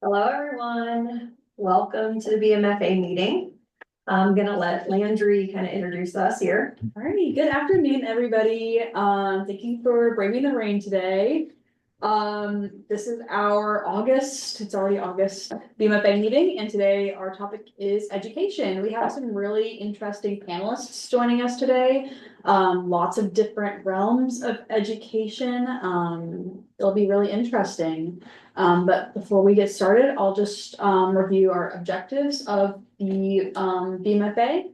Hello, everyone. Welcome to the Vmfa meeting. I'm gonna let Landry kind of introduce us here. All right, good afternoon, everybody. Thank you for braving the rain today. This is our it's already August BMFA meeting, and today our topic is education. We have some really interesting panelists joining us today. Lots of different realms of education. It'll be really interesting. But before we get started, I'll just review our objectives of the BMFA.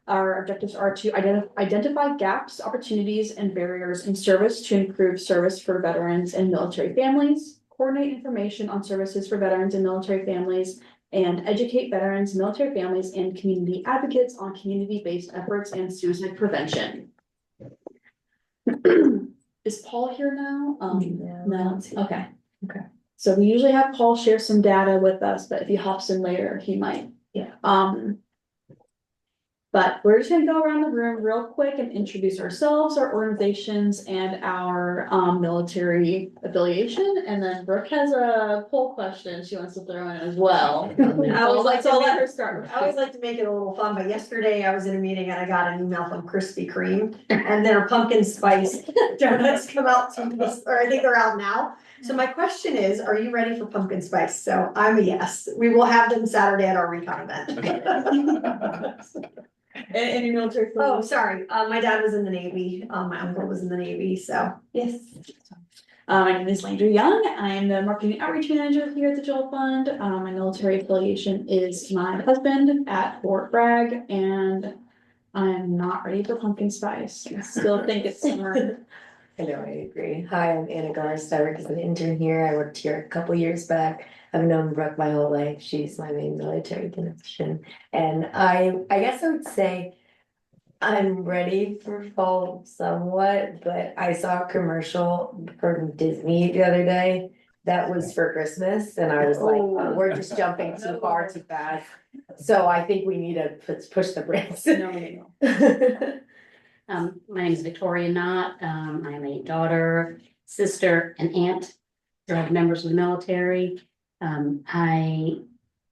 Our objectives are to identify gaps, opportunities, and barriers in service to improve service for veterans and military families, coordinate information on services for veterans and military families, and educate veterans, military families, and community advocates on community-based efforts and suicide prevention. Is Paul here now? No. Okay. So we usually have Paul share some data with us, but if he hops in later, he might. Yeah. But we're just gonna go around the room real quick and introduce ourselves, our organizations, and our military affiliation. And then Brooke has a poll question she wants to throw in as well. I'll let her start. I always like to make it a little fun, but yesterday I was in a meeting and I got an email from Krispy Kreme and their pumpkin spice donuts come out to, or I think they're out now. So my question is, are you ready for pumpkin spice? So I'm a yes. We will have them Saturday at our recon event. Any military? Oh, sorry. My dad was in the Navy. My uncle was in the Navy, so yes. My name is Landry Young. I am the marketing outreach manager here at the Joel Fund. My military affiliation is my husband at Fort Bragg, and I'm not ready for pumpkin spice. I still think it's summer. I know, I agree. Hi, I'm Anna Garst. I work as an intern here. I worked here a couple years back. I've known Brooke my whole life. She's my main military connection. And I guess I would say I'm ready for fall somewhat, but I saw a commercial from Disney the other day that was for Christmas. And I was like, oh, we're just jumping too far too fast. So I think we need to push the brakes. No. My name is Victoria Knott. I'm a daughter, sister, and aunt of members of the military. I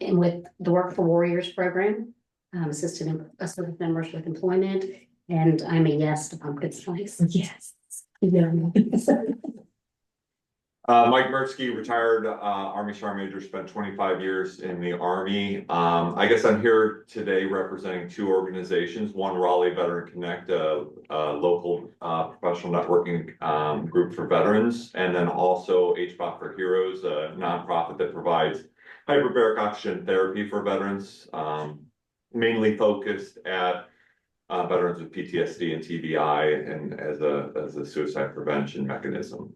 am with the Work for Warriors program, assisting service members with employment, and I'm a yes to pumpkin spice. Yes. Mike Mertsky, retired Army Sergeant Major, spent 25 years in the Army. I guess I'm here today representing two organizations. One, Raleigh Veteran Connect, a local professional networking group for veterans, and then also HBOT for Heroes, a nonprofit that provides hyperbaric oxygen therapy for veterans, mainly focused at veterans with PTSD and TBI, and as a suicide prevention mechanism.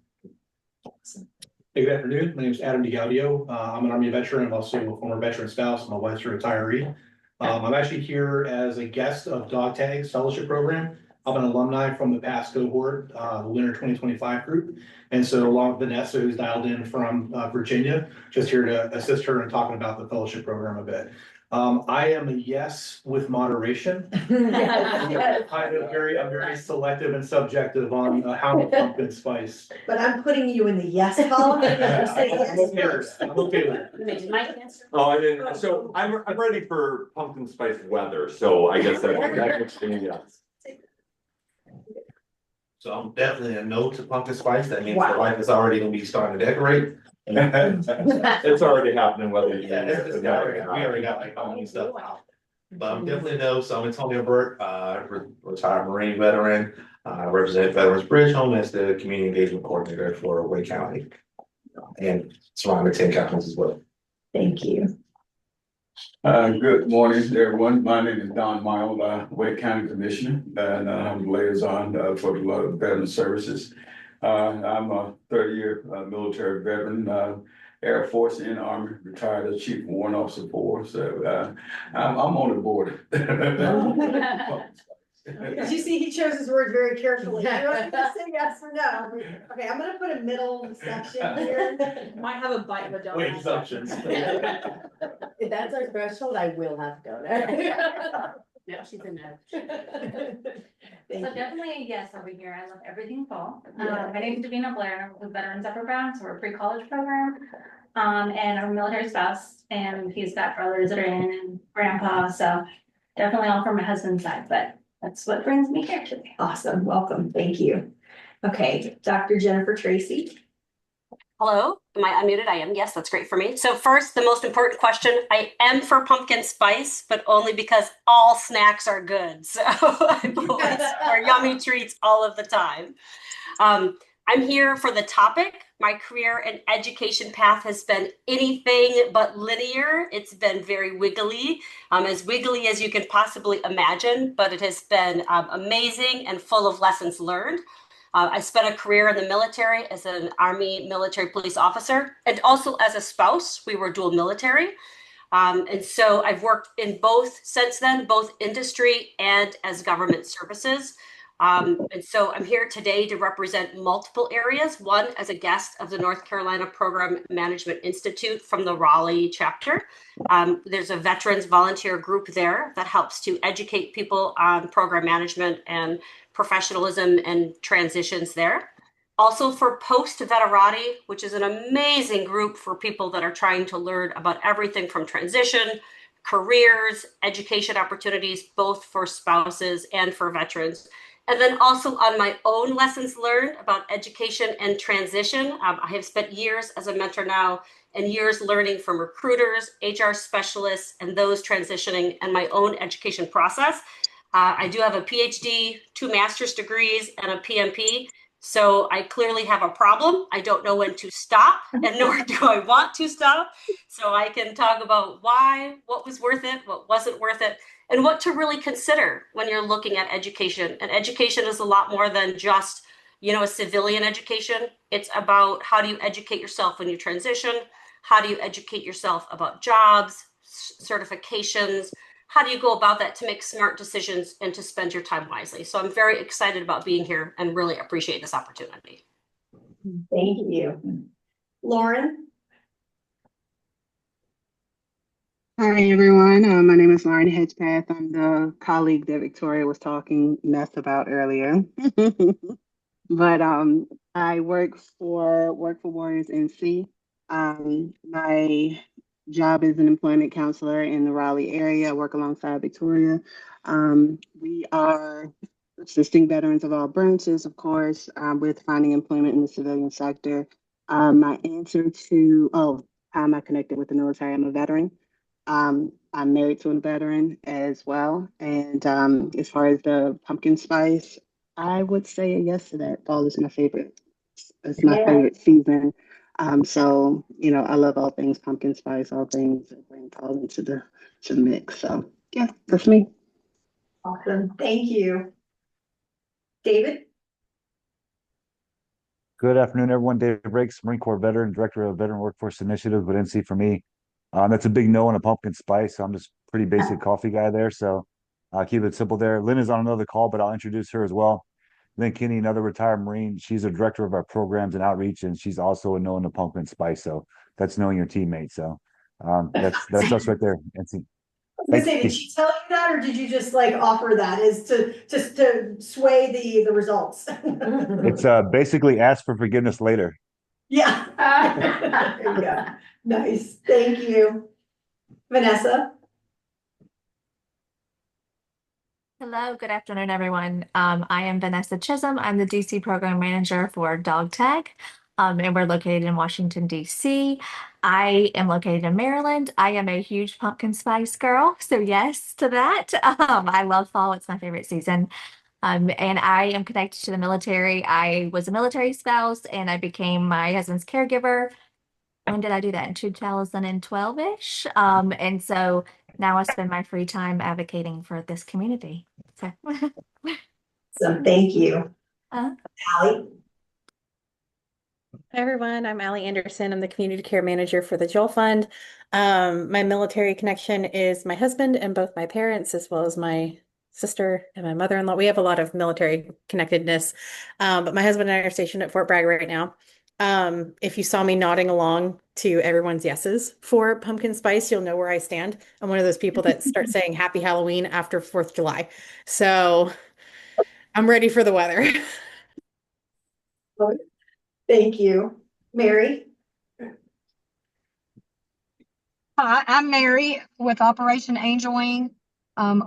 Hey, good afternoon. My name is Adam DiGaudio. I'm an Army veteran. I'm also a former veteran spouse. My wife's a retiree. I'm actually here as a guest of Dog Tags Fellowship Program. I'm an alumni from the past cohort, the winter 2025 group. And so along with Vanessa, who's dialed in from Virginia, just here to assist her in talking about the fellowship program a bit. I am a yes with moderation. I'm very selective and subjective on how much pumpkin spice. But I'm putting you in the yes column. I'm okay with it. Oh, I didn't. So I'm ready for pumpkin spice weather. So I guess that's yes. So I'm definitely a no to pumpkin spice. That means my wife is already gonna be starting to decorate. It's already happening whether you. Yeah, we already got like Halloween stuff out. But I'm definitely a no. So I'm Antonio Burt, retired Marine veteran, represent Veterans Bridge Home as the community engagement coordinator for Wake County and surrounding 10 counties as well. Thank you. Good morning, everyone. My name is Don Miles, Wake County Commissioner, and I'm liaison for the Veteran Services. I'm a 30-year military veteran, Air Force and Army, retired as Chief Warrant Officer 4. So I'm on the board. As you see, he chose his words very carefully. You don't to say yes or no. Okay, I'm gonna put a middle section here. Might have a bite of a donut. Wait, assumptions. If that's our threshold, I will have to go there. No, she's a no. So definitely a yes over here. I love everything fall. Yeah. My name is Davina Blair, and I'm with Veterans Upper Bound, so we're a pre-college program. and our military spouse, and he's got brothers that are in and grandpa, so definitely all from my husband's side, but that's what brings me here today. Awesome, welcome, thank you. Okay, Dr. Jennifer Tracy. Hello, am I unmuted? I am. Yes, that's great for me. So first, the most important question, I am for pumpkin spice, but only because all snacks are good. So I'm always for yummy treats all of the time. I'm here for the topic. My career and education path has been anything but linear. It's been very wiggly, as wiggly as you can possibly imagine, but it has been amazing and full of lessons learned. I spent a career in the military as an Army military police officer and also as a spouse. We were dual military. And so I've worked in both since then, both industry and as government services. And so I'm here today to represent multiple areas. One, as a guest of the North Carolina Program Management Institute from the Raleigh chapter. There's a veterans volunteer group there that helps to educate people on program management and professionalism and transitions there. Also for Post Veterati, which is an amazing group for people that are trying to learn about everything from transition, careers, education opportunities, both for spouses and for veterans. And then also on my own lessons learned about education and transition. I have spent years as a mentor now and years learning from recruiters, HR specialists, and those transitioning and my own education process. I do have a PhD, 2 master's degrees, and a PMP. So I clearly have a problem. I don't know when to stop, and nor do I want to stop. So I can talk about why, what was worth it, what wasn't worth it, and what to really consider when you're looking at education. And education is a lot more than just, a civilian education. It's about how do you educate yourself when you transition? How do you educate yourself about jobs, certifications? How do you go about that to make smart decisions and to spend your time wisely? So I'm very excited about being here and really appreciate this opportunity. Thank you. Lauren? Hi, everyone. My name is Lauren Hedgepath. I'm the colleague that Victoria was talking mess about earlier. But I work for Warriors NC. My job is an employment counselor in the Raleigh area. I work alongside Victoria. We are assisting veterans of all branches, of course, with finding employment in the civilian sector. My answer to, how am I connected with the military? I'm a veteran. I'm married to a veteran as well. And as far as the pumpkin spice, I would say a yes to that. Fall is my favorite. It's my favorite season. So I love all things pumpkin spice, all things that bring fall into the mix. So yeah, that's me. Awesome, thank you. David? Good afternoon, everyone. David Rakes, Marine Corps veteran, director of Veteran Workforce Initiative with NC for me. That's a big no on a pumpkin spice. So I'm just pretty basic coffee guy there. So I'll keep it simple there. Lynn is on another call, but I'll introduce her as well. Lynn Kinney, another retired Marine. She's a director of our programs and outreach, and she's also a no on the pumpkin spice. So that's knowing your teammates. So that's us right there. NC. Did she tell you that, or did you just offer that as to sway the results? It's basically ask for forgiveness later. Yeah. There you go. Nice, thank you. Vanessa? Hello, good afternoon, everyone. I am Vanessa Chism. I'm the DC program manager for Dog Tag, and we're located in Washington, DC. I am located in Maryland. I am a huge pumpkin spice girl, so yes to that. I love fall. It's my favorite season. And I am connected to the military. I was a military spouse and I became my husband's caregiver. When did I do that? In 2012-ish. And so now I spend my free time advocating for this community. So, Thank you. Uh, Allie? Hi, everyone. I'm Allie Anderson. I'm the community care manager for the Joel Fund. My military connection is my husband and both my parents, as well as my sister and my mother-in-law. We have a lot of military connectedness, but my husband and I are stationed at Fort Bragg right now. If you saw me nodding along to everyone's yeses for pumpkin spice, you'll know where I stand. I'm one of those people that start saying Happy Halloween after 4th of July. So I'm ready for the weather. Thank you. Mary? Hi, I'm Mary with Operation Angel Wing.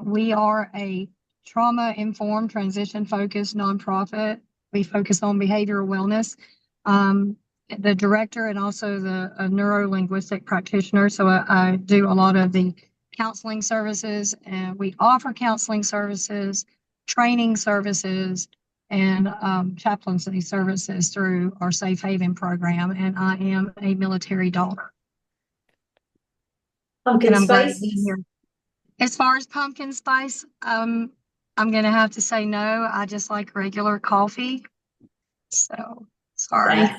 We are a trauma-informed, transition-focused nonprofit. We focus on behavioral wellness. The director and also a neuro-linguistic practitioner. So I do a lot of the counseling services, and we offer counseling services, training services, and chaplaincy services through our Safe Haven program. And I am a military daughter. Pumpkin And I'm glad to spice? be here. As far as pumpkin spice, I'm gonna have to say no. I just like regular coffee. So sorry.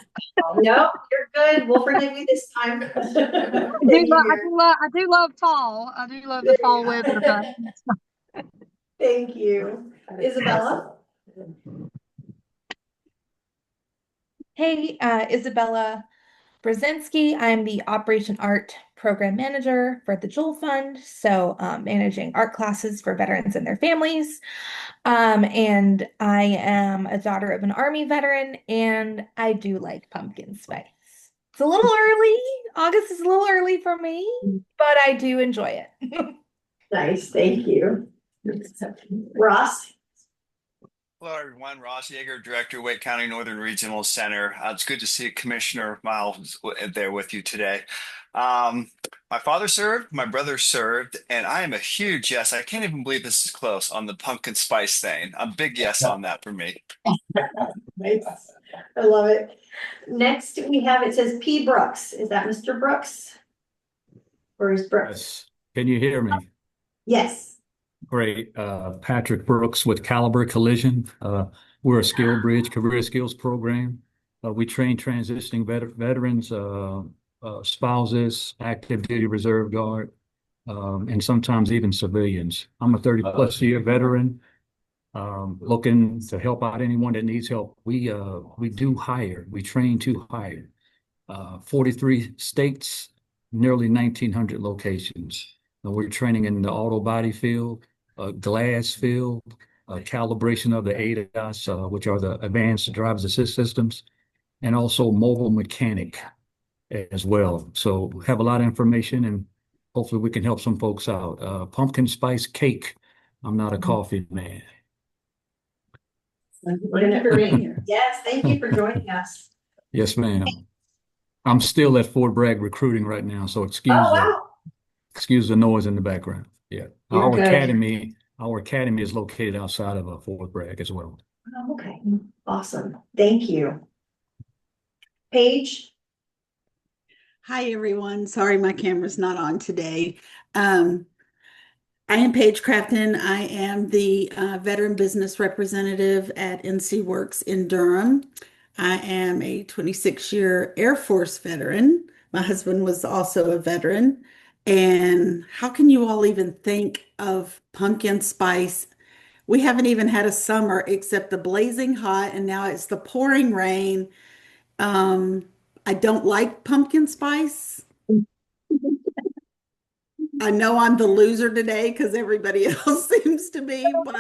No, you're good. We'll forgive you this time. I do love fall. I do love the fall weather, but Thank you. Isabella? Hey, Isabella Brzezinski. I'm the Operation Art Program Manager for the Jewel Fund, so managing art classes for veterans and their families. And I am a daughter of an Army veteran, and I do like pumpkin spice. It's a little early. August is a little early for me, but I do enjoy it. Nice, thank you. Ross? Hello, everyone. Ross Yeager, Director, Wake County Northern Regional Center. It's good to see Commissioner Miles there with you today. My father served, my brother served, and I am a huge yes. I can't even believe this is close on the pumpkin spice thing. A big yes on that for me. Nice. I love it. Next, we have, it says P. Brooks. Is that Mr. Brooks? Or is Brooks? Yes. Can you hear me? Yes. Great. Patrick Brooks with Caliber Collision. We're a skill bridge career skills program. We train transitioning veterans, spouses, active duty reserve guard, and sometimes even civilians. I'm a 30+ year veteran, looking to help out anyone that needs help. We do hire. We train to hire. 43 states, nearly 1,900 locations. We're training in the auto body field, glass field, calibration of the ADAS, which are the advanced driver's assist systems, and also mobile mechanic as well. So we have a lot of information, and hopefully we can help some folks out. Pumpkin spice cake. I'm not a coffee man. Thank you for being here. Yes, thank you for joining us. Yes, ma'am. I'm still at Fort Bragg recruiting right now, so excuse the noise in the background. Yeah. You're Our good. academy is located outside of Fort Bragg as well. Oh, okay, awesome. Thank you. Paige? Hi, everyone. Sorry, my camera's not on today. I am Paige Crafton. I am the veteran business representative at NC Works in Durham. I am a 26-year Air Force veteran. My husband was also a veteran. And how can you all even think of pumpkin spice? We haven't even had a summer except the blazing hot, and now it's the pouring rain. I don't like pumpkin spice. I know I'm the loser today because everybody else seems to be, but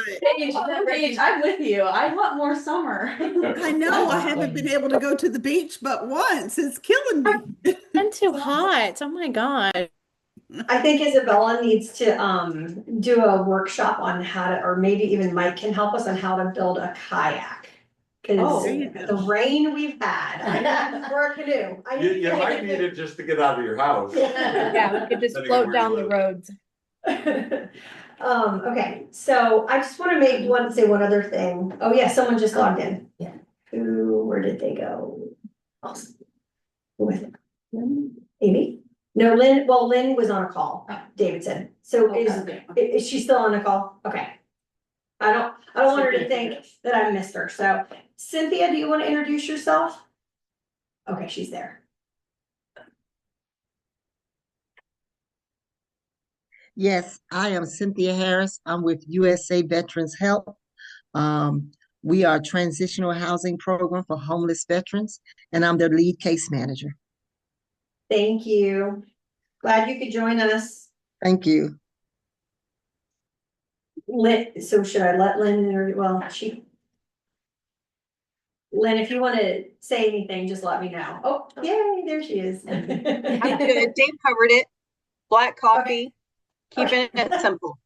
Paige, I'm with you. I want more summer. I know I haven't been able to go to the beach but once. It's killing me. It's been too hot. Oh my God. I think Isabella needs to do a workshop on how to, or maybe even Mike can help us on how to build a kayak. Cause the rain we've had, or a canoe. You might need it just to get out of your house. Yeah, we could just float down the roads. Okay, so I just want to say one other thing. Oh yeah, someone just logged in. Yeah. Where did they go? Awesome. Who was it? Amy? No, Lynn, well, Lynn was on a call, David said. So is she still on a call? Okay. I don't want her to think that I missed her. So Cynthia, do you want to introduce yourself? Okay, she's there. Yes, I am Cynthia Harris. I'm with USA Veterans Help. We are a transitional housing program for homeless veterans, and I'm their lead case manager. Thank you. Glad you could join us. Thank you. So should I let Lynn, Lynn, if you want to say anything, just let me know. Oh, yay, there she is. I'm good. Dave covered it. black coffee, keeping it simple.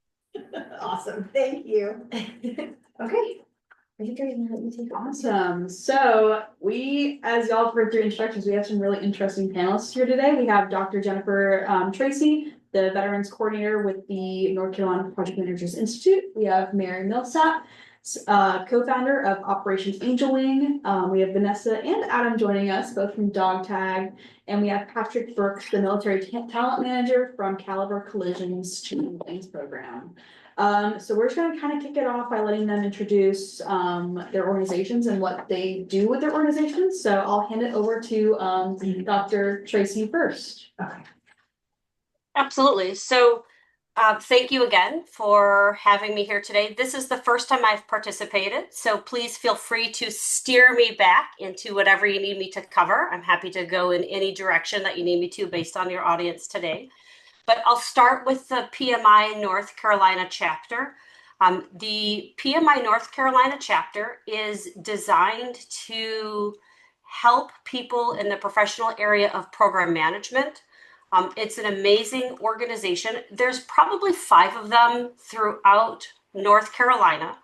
Awesome, thank you. Okay. Awesome. So we, as y'all have heard through introductions, we have some really interesting panelists here today. We have Dr. Jennifer Tracy, the Veterans Coordinator with the North Carolina Project Managers Institute. We have Mary Millsaps, co-founder of Operations Angel Wing. We have Vanessa and Adam joining us, both from Dog Tag. And we have Patrick Brooks, the Military Talent Manager from Caliber Collision's Chism program. So we're just gonna kind of kick it off by letting them introduce their organizations and what they do with their organizations. So I'll hand it over to Dr. Tracy first. Okay. Absolutely. So thank you again for having me here today. This is the first time I've participated, so please feel free to steer me back into whatever you need me to cover. I'm happy to go in any direction that you need me to based on your audience today. But I'll start with the PMI North Carolina chapter. The PMI North Carolina chapter is designed to help people in the professional area of program management. It's an amazing organization. There's probably 5 of them throughout North Carolina.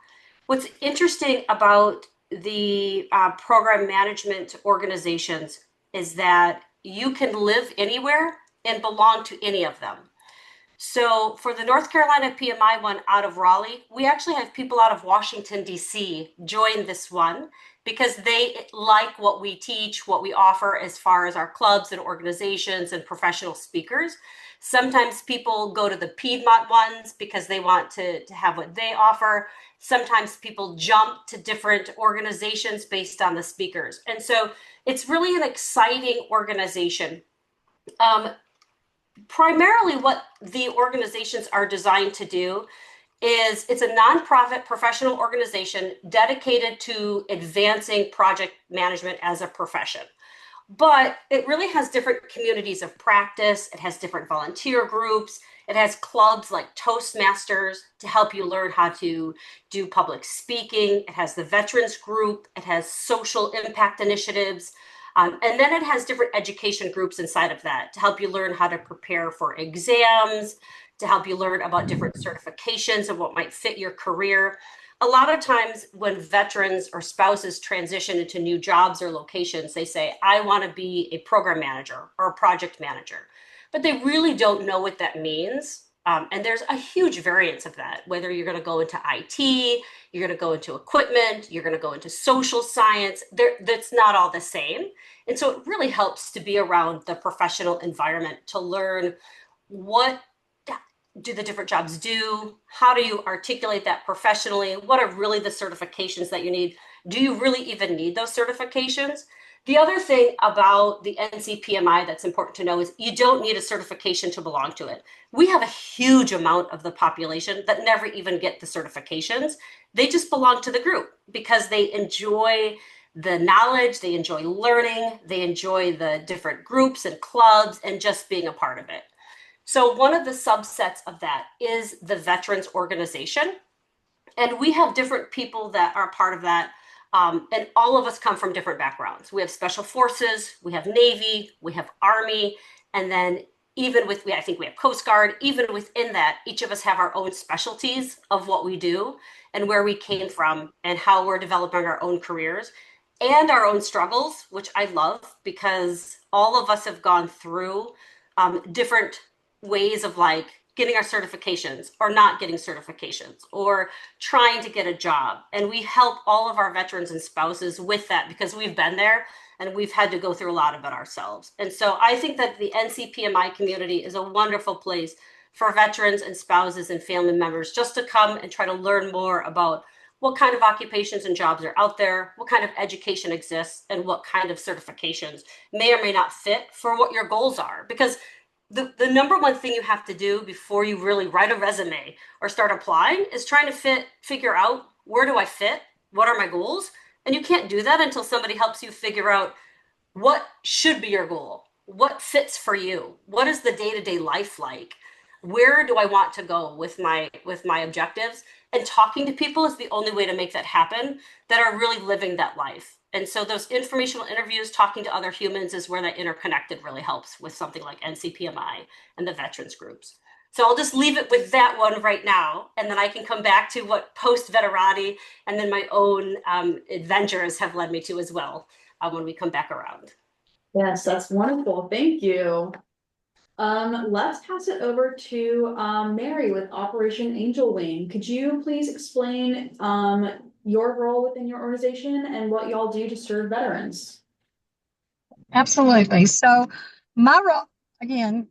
What's interesting about the program management organizations is that you can live anywhere and belong to any of them. So for the North Carolina PMI one out of Raleigh, we actually have people out of Washington, D.C. join this one because they like what we teach, what we offer as far as our clubs and organizations and professional speakers. Sometimes people go to the Piedmont ones because they want to have what they offer. Sometimes people jump to different organizations based on the speakers. And so it's really an exciting organization. Primarily what the organizations are designed to do is it's a nonprofit professional organization dedicated to advancing project management as a profession. But it really has different communities of practice. It has different volunteer groups. It has clubs like Toastmasters to help you learn how to do public speaking. It has the veterans group. It has social impact initiatives. And then it has different education groups inside of that to help you learn how to prepare for exams, to help you learn about different certifications and what might fit your career. A lot of times when veterans or spouses transition into new jobs or locations, they say, I want to be a program manager or a project manager, but they really don't know what that means. And there's a huge variance of that, whether you're going to go into IT, you're going to go into equipment, you're going to go into social science, that's not all the same. And so it really helps to be around the professional environment to learn what do the different jobs do? How do you articulate that professionally? What are really the certifications that you need? Do you really even need those certifications? The other thing about the NCPMI that's important to know is you don't need a certification to belong to it. We have a huge amount of the population that never even get the certifications. They just belong to the group because they enjoy the knowledge, they enjoy learning, they enjoy the different groups and clubs and just being a part of it. So one of the subsets of that is the veterans organization. And we have different people that are part of that. And all of us come from different backgrounds. We have special forces, we have Navy, we have Army, and then even with, I think we have Coast Guard, even within that, each of us have our own specialties of what we do and where we came from and how we're developing our own careers and our own struggles, which I love because all of us have gone through different ways of like getting our certifications or not getting certifications or trying to get a job. And we help all of our veterans and spouses with that because we've been there and we've had to go through a lot of it ourselves. And so I think that the NCPMI community is a wonderful place for veterans and spouses and family members just to come and try to learn more about what kind of occupations and jobs are out there, what kind of education exists, and what kind of certifications may or may not fit for what your goals are. Because the number one thing you have to do before you really write a resume or start applying is trying to figure out where do I fit? What are my goals? And you can't do that until somebody helps you figure out what should be your goal. What fits for you? What is the day-to-day life like? Where do I want to go with my objectives? And talking to people is the only way to make that happen that are really living that life. And so those informational interviews, talking to other humans, is where that interconnected really helps with something like NCPMI and the veterans groups. So I'll just leave it with that one right now, and then I can come back to what post-veterani and then my own adventures have led me to as well when we come back around. Yes, that's wonderful. Thank you. Let's pass it over to Mary with Operation Angel Wing. Could you please explain your role within your organization and what y'all do to serve veterans? Absolutely. So my role, again,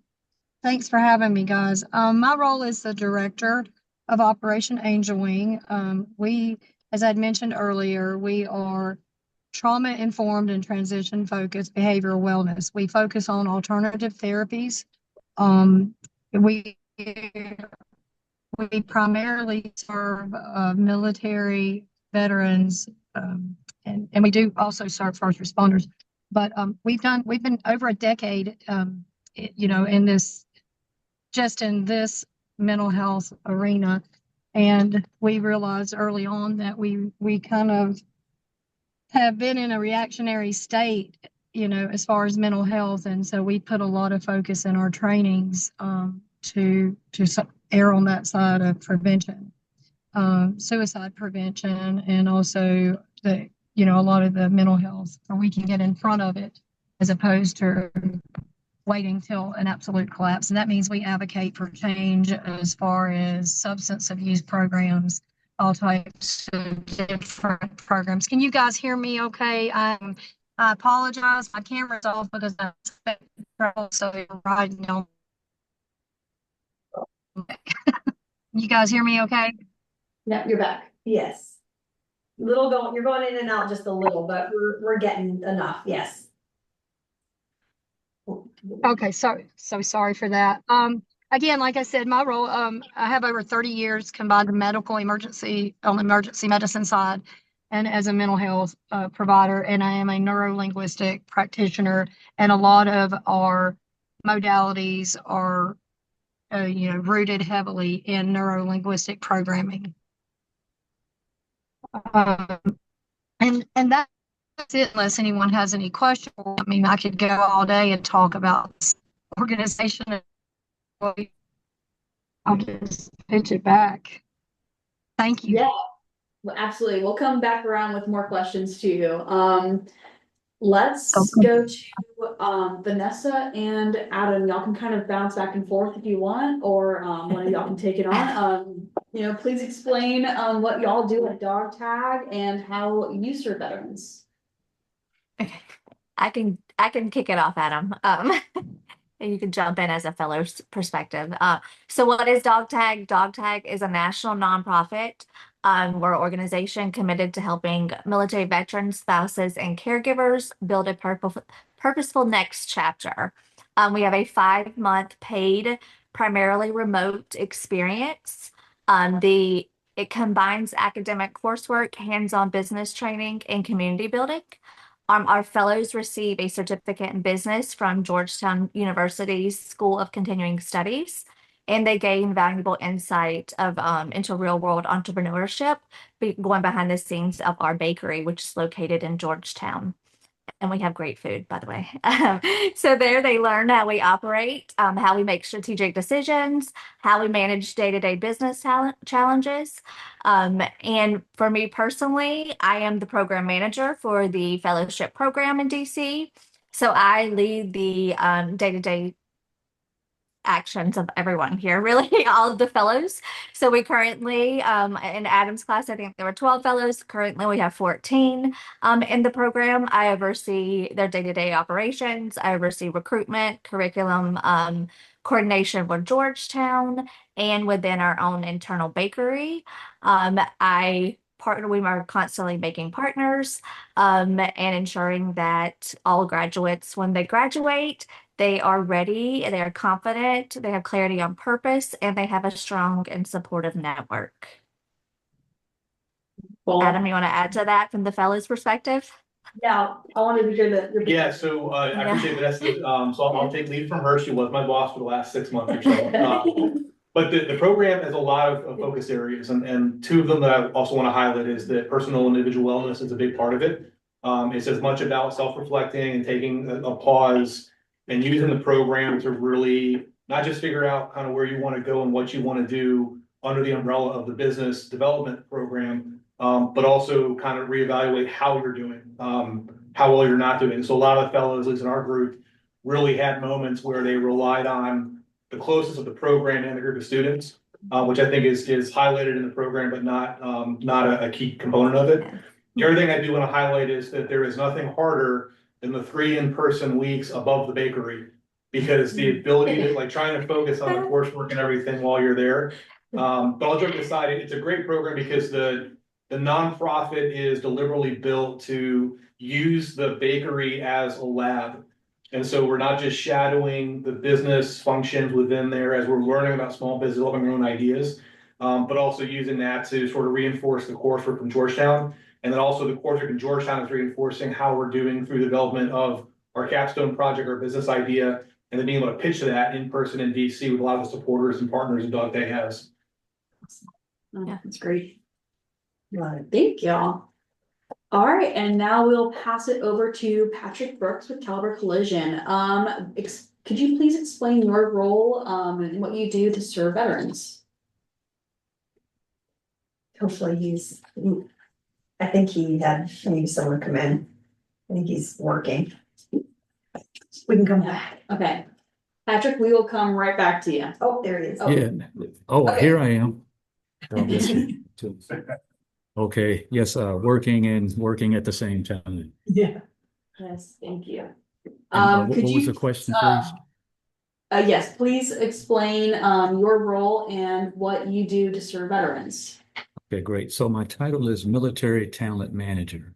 thanks for having me, guys. My role is the director of Operation Angel Wing. We, as I'd mentioned earlier, we are trauma-informed and transition-focused behavioral wellness. We focus on alternative therapies. We primarily serve military veterans, and we do also serve first responders. But we've been over a decade, in this mental health arena, and we realized early on that we kind of have been in a reactionary state, as far as mental health, and so we put a lot of focus in our trainings to err on that side of prevention, suicide prevention, and also a lot of the mental health, where we can get in front of it as opposed to waiting till an absolute collapse. And that means we advocate for change as far as substance abuse programs, all types of different programs. Can you guys hear me okay? I apologize. My camera's off because I'm trouble, so you're riding on. You guys hear me okay? Yeah, you're back. Yes. You're going in and out just a little, but we're getting enough. Yes. Okay, so sorry for that. Again, like I said, my role, I have over 30 years combined in emergency medicine side, and as a mental health provider, and I am a neuro-linguistic practitioner, and a lot of our modalities are, rooted heavily in neuro-linguistic programming. And that's it, unless anyone has any questions. I mean, I could go all day and talk about this organization. I'll just pitch it back. Thank you. Yeah, well, absolutely. We'll come back around with more questions to you. Let's go to Vanessa and Adam. Y'all can kind of bounce back and forth if you want, or one of y'all can take it on. Please explain what y'all do at Dog Tag and how you serve veterans. Okay, I can kick it off, Adam. And you can jump in as a fellow's perspective. So what is Dog Tag? Dog Tag is a national nonprofit. We're an organization committed to helping military veterans, spouses, and caregivers build a purposeful next chapter. We have a 5-month paid, primarily remote experience. It combines academic coursework, hands-on business training, and community building. Our fellows receive a certificate in business from Georgetown University's School of Continuing Studies, and they gain valuable insight into real-world entrepreneurship, going behind the scenes of our bakery, which is located in Georgetown. And we have great food, by the way. So there they learn how we operate, how we make strategic decisions, how we manage day-to-day business challenges. And for me personally, I am the program manager for the fellowship program in DC. So I lead the day-to-day actions of everyone here, really, all of the fellows. So we currently, in Adam's class, I think there were 12 fellows. Currently, we have 14 in the program. I oversee their day-to-day operations. I oversee recruitment, curriculum, coordination with Georgetown, and within our own internal bakery. We are constantly making partners and ensuring that all graduates, when they graduate, they are ready, they are confident, they have clarity on purpose, and they have a strong and supportive network. Well, Adam, you want to add to that from the fellows' perspective? Yeah, I wanted to hear that. Yeah, so I appreciate Vanessa. So I'll take lead from her. She was my boss for the last 6 months or so. But the program has a lot of focus areas, and two of them that I also want to highlight is that personal and individual wellness is a big part of it. It's as much about self-reflecting and taking a pause and using the program to really not just figure out kind of where you want to go and what you want to do under the umbrella of the business development program, but also kind of reevaluate how you're doing, how well you're not doing. So a lot of the fellows, at least in our group, really had moments where they relied on the closest of the program and the group of students, which I think is highlighted in the program, but not a key component of it. The other thing I do want to highlight is that there is nothing harder than the 3 in-person weeks above the bakery, because the ability to like trying to focus on the coursework and everything while you're there. But all joking aside, it's a great program because the nonprofit is deliberately built to use the bakery as a lab. And so we're not just shadowing the business functions within there as we're learning about small business, developing our own ideas, but also using that to sort of reinforce the coursework from Georgetown. And then also the coursework in Georgetown is reinforcing how we're doing through the development of our capstone project, our business idea, and then being able to pitch that in person in DC with a lot of the supporters and partners that Dog Day has. Yeah, that's great. Thank y'all. All right, and now we'll pass it over to Patrick Brooks with Caliber Collision. Could you please explain your role and what you do to serve veterans? Hopefully I think he had maybe someone come in. I think he's working. We can come back. Okay. Patrick, we will come right back to you. Oh, there he is. Yeah. Oh, Okay. here I am. God bless you. Okay, yes, working at the same time. Yeah. Yes, thank you. And, Could what you was the question, please? Yes, please explain your role and what you do to serve veterans. Okay, great. So my title is Military Talent Manager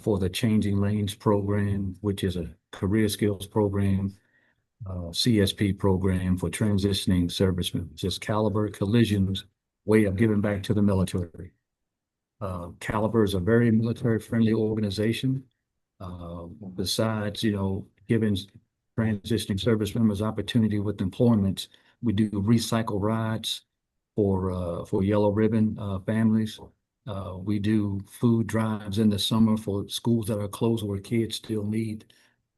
for the Changing Lanes program, which is a career skills program, CSP program for transitioning servicemen. Just Caliber Collision's way of giving back to the military. Caliber is a very military-friendly organization. Besides, giving transitioning service members opportunity with employment, we do recycle rides for yellow ribbon families. We do food drives in the summer for schools that are closed where kids still need,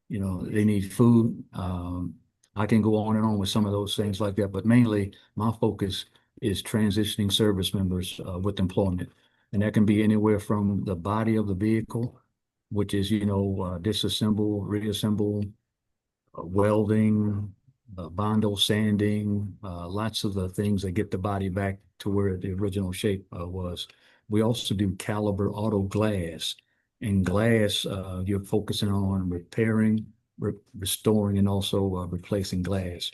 they need food. I can go on and on with some of those things like that, but mainly my focus is transitioning service members with employment. And that can be anywhere from the body of the vehicle, which is, disassemble, reassemble, welding, bondo sanding, lots of the things that get the body back to where the original shape was. We also do Caliber auto glass. In glass, you're focusing on repairing, restoring, and also replacing glass.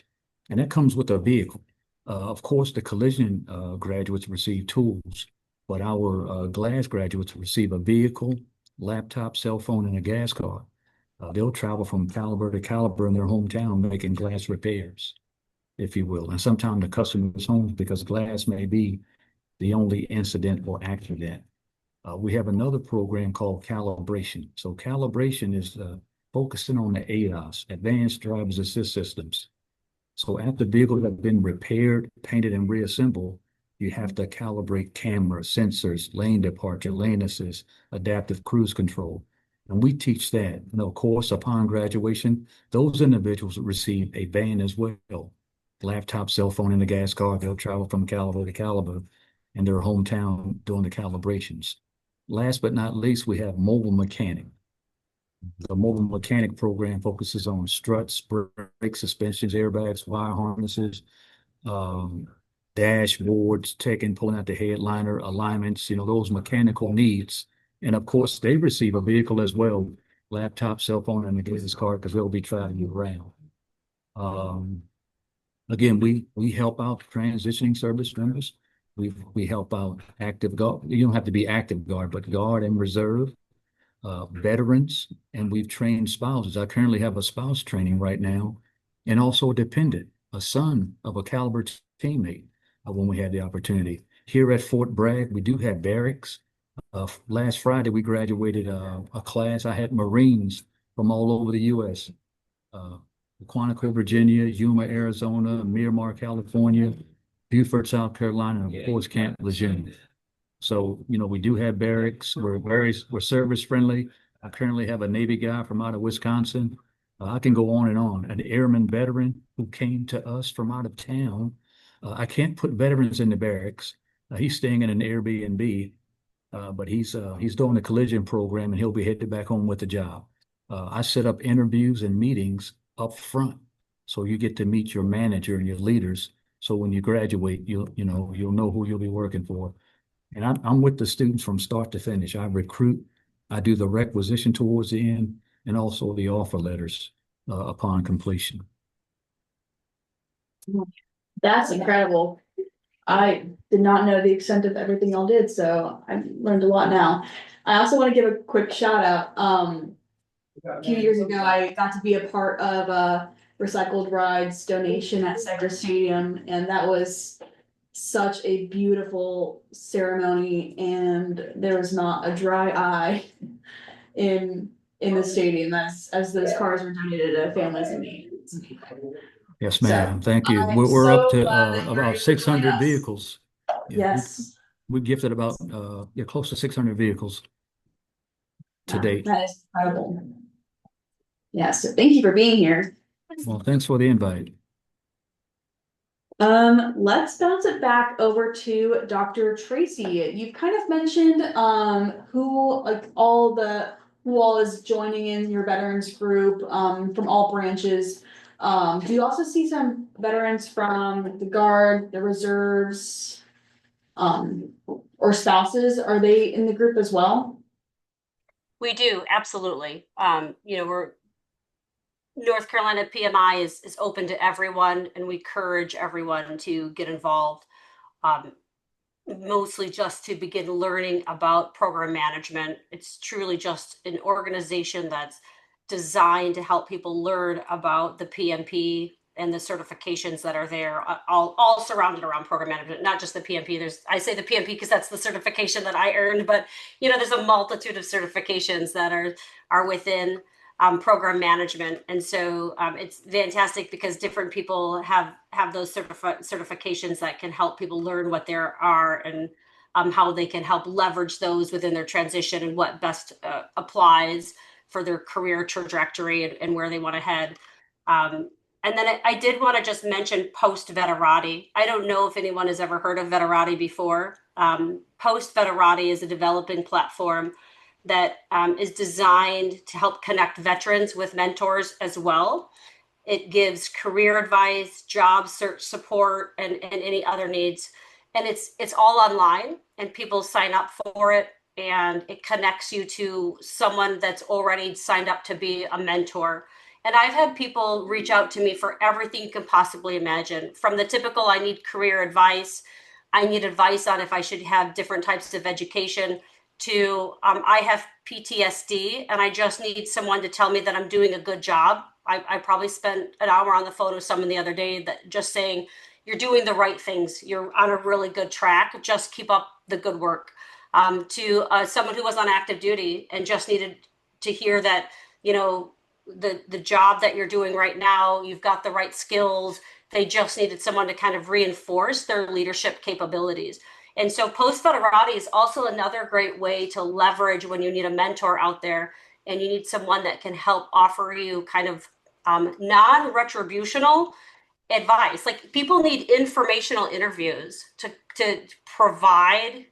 And that comes with a vehicle. Of course, the collision graduates receive tools, but our glass graduates receive a vehicle, laptop, cell phone, and a gas card. They'll travel from caliber to caliber in their hometown making glass repairs, if you will, and sometimes the customer's homes, because glass may be the only incident or accident. We have another program called calibration. So calibration is focusing on the ADAS, Advanced Driver's Assist Systems. So after vehicles have been repaired, painted, and reassembled, you have to calibrate cameras, sensors, lane departure, lane assist, adaptive cruise control. And we teach that. Of course, upon graduation, those individuals receive a van as well. Laptop, cell phone, and a gas card. They'll travel from caliber to caliber in their hometown doing the calibrations. Last but not least, we have mobile mechanic. The mobile mechanic program focuses on struts, brakes, suspensions, airbags, wire harnesses, dashboards, checking, pulling out the headliner, alignments, those mechanical needs. And of course, they receive a vehicle as well, laptop, cell phone, and a gas card, because they'll be traveling around. Again, we help out transitioning service members. We help out active guard. You don't have to be active guard, but guard and reserve, veterans, and we've trained spouses. I currently have a spouse training right now, and also a dependent, a son of a Caliber teammate, when we had the opportunity. Here at Fort Bragg, we do have barracks. Last Friday, we graduated a class. I had Marines from all over the U.S. Quantico, Virginia, Yuma, Arizona, Miramar, California, Beaufort, South Carolina, and of course, Camp Lejeune. So, we do have barracks. We're service friendly. I currently have a Navy guy from out of Wisconsin. I can go on and on. An airman veteran who came to us from out of town. I can't put veterans in the barracks. He's staying in an Airbnb, but he's doing the collision program and he'll be headed back home with a job. I set up interviews and meetings up front, so you get to meet your manager and your leaders. So when you graduate, you'll know who you'll be working for. And I'm with the students from start to finish. I recruit, I do the requisition towards the end, and also the offer letters upon completion. That's incredible. I did not know the extent of everything y'all did, so I learned a lot now. I also want to give a quick shout out. A few years ago, I got to be a part of a Recycled Rides donation at Cypress Stadium, and that was such a beautiful ceremony, and there was not a dry eye in the stadium as those cars were donated to families in need. Yes, So, ma'am. Thank you. I'm We're up so to glad that you're about able to 600 join us. vehicles. Yeah, Yes. we gifted about close to 600 vehicles to date. That is incredible. Yeah, so thank you for being here. Well, thanks for the invite. Let's bounce it back over to Dr. Tracy. You've kind of mentioned who all is joining in your veterans group from all branches. Do you also see some veterans from the Guard, the Reserves, or spouses? Are they in the group as well? We do, absolutely. We're North Carolina PMI is open to everyone, and we encourage everyone to get involved. Mostly just to begin learning about program management. It's truly just an organization that's designed to help people learn about the PMP and the certifications that are there, all surrounded around program management, not just the PMP. I say the PMP because that's the certification that I earned, but there's a multitude of certifications that are within program management. And so it's fantastic because different people have those certifications that can help people learn what there are and how they can help leverage those within their transition and what best applies for their career trajectory and where they want to head. And then I did want to just mention Post Veterati. I don't know if anyone has ever heard of Veterati before. Post Veterati is a developing platform that is designed to help connect veterans with mentors as well. It gives career advice, job search support, and any other needs. And it's all online, and people sign up for it, and it connects you to someone that's already signed up to be a mentor. And I've had people reach out to me for everything you can possibly imagine, from the typical, I need career advice, I need advice on if I should have different types of education, to I have PTSD and I just need someone to tell me that I'm doing a good job. I probably spent an hour on the phone with someone the other day that just saying, you're doing the right things. You're on a really good track. Just keep up the good work. To someone who was on active duty and just needed to hear that, the job that you're doing right now, you've got the right skills. They just needed someone to kind of reinforce their leadership capabilities. And so Post Veterati is also another great way to leverage when you need a mentor out there and you need someone that can help offer you kind of non-retributional advice. Like, people need informational interviews to provide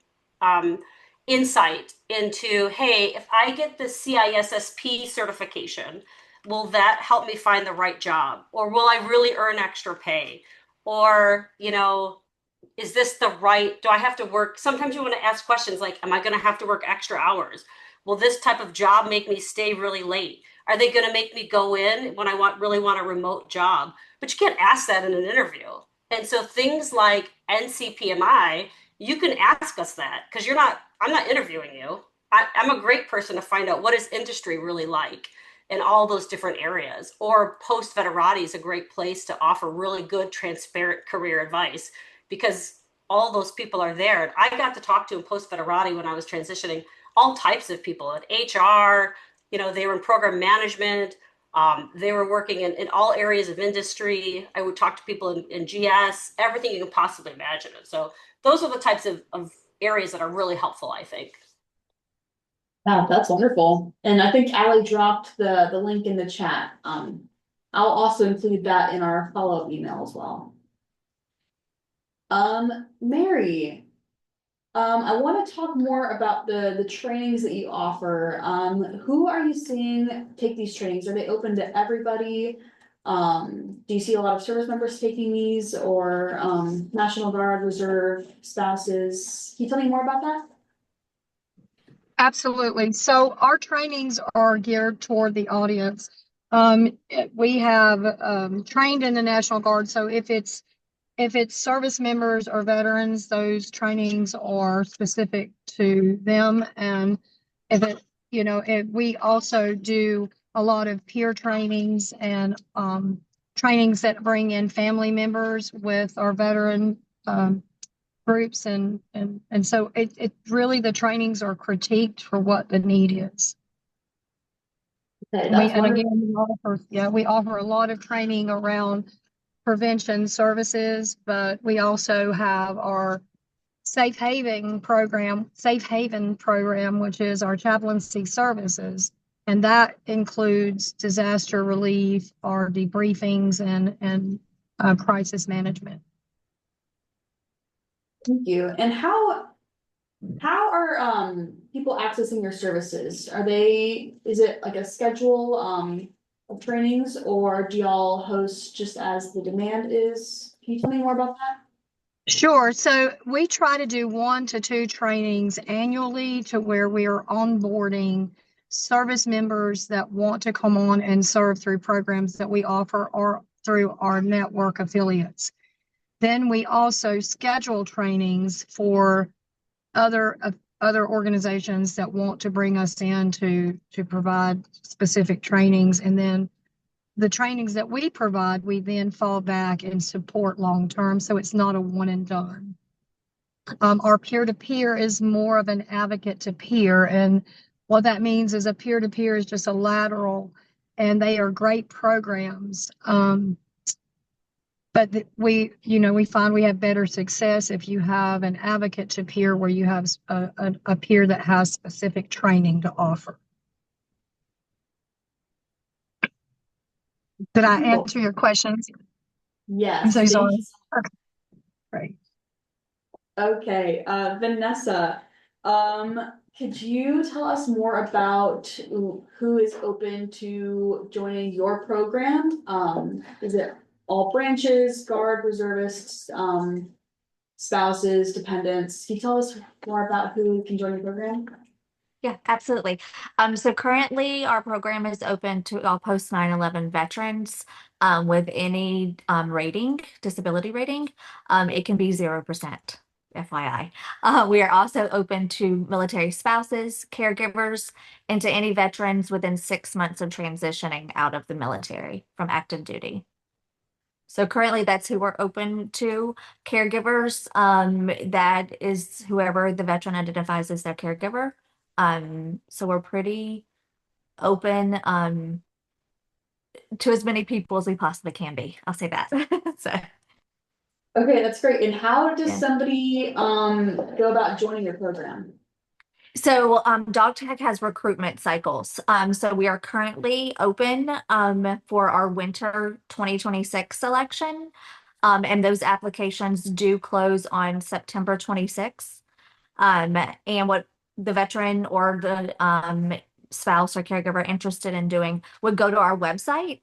insight into, hey, if I get the CISSP certification, will that help me find the right job? Or will I really earn extra pay? Or, is this the right, do I have to work? Sometimes you want to ask questions like, am I going to have to work extra hours? Will this type of job make me stay really late? Are they going to make me go in when I really want a remote job? But you can't ask that in an interview. And so things like NCPMI, you can ask us that because I'm not interviewing you. I'm a great person to find out what is industry really like in all those different areas. Or Post Veterati is a great place to offer really good, transparent career advice, because all those people are there. And I got to talk to in Post Veterati when I was transitioning all types of people at HR, they were in program management, they were working in all areas of industry. I would talk to people in GS, everything you can possibly imagine. So those are the types of areas that are really helpful, I think. Wow, that's wonderful. And I think Ally dropped the link in the chat. I'll also include that in our follow-up email as well. Mary, I want to talk more about the trainings that you offer. Who are you seeing take these trainings? Are they open to everybody? Do you see a lot of service members taking these, or National Guard, Reserve, spouses? Can you tell me more about that? Absolutely. So our trainings are geared toward the audience. We have trained in the National Guard. So if it's service members or veterans, those trainings are specific to them. And if we also do a lot of peer trainings and trainings that bring in family members with our veteran groups, and so it really, the trainings are critiqued for what the need is. Okay, And again, we offer a lot of training around prevention services, but we also have our Safe Haven program, which is our chaplaincy services. And that includes disaster relief, our debriefings, and crisis management. Thank you. And how are people accessing your services? Is it like a schedule of trainings, or do y'all host just as the demand is? Can you tell me more about that? Sure. So we try to do 1 to 2 trainings annually, to where we are onboarding service members that want to come on and serve through programs that we offer or through our network affiliates. Then we also schedule trainings for other organizations that want to bring us in to provide specific trainings. And then the trainings that we provide, we then fall back and support long-term. So it's not a one and done. Our peer-to-peer is more of an advocate to peer. And what that means is a peer-to-peer is just a lateral, and they are great programs. But we find we have better success if you have an advocate to peer, where you have a peer that has specific training to offer. Did I answer your questions? Yes. I'm so sorry. Okay. Great. Okay, Vanessa, could you tell us more about who is open to joining your program? Is it all branches, Guard, reservists, spouses, dependents? Can you tell us more about who can join your program? Yeah, absolutely. So currently our program is open to all post 9/11 veterans with any disability rating. It can be 0%, FYI. We are also open to military spouses, caregivers, and to any veterans within 6 months of transitioning out of the military from active duty. So currently that's who we're open to. Caregivers, that is whoever the veteran identifies as their caregiver. So we're pretty open to as many people as we possibly can be. I'll say that. So okay, that's great. And how does somebody go about joining your program? So DogTech has recruitment cycles. So we are currently open for our winter 2026 selection. And those applications do close on September 26th. And what the veteran or the spouse or caregiver interested in doing would go to our website.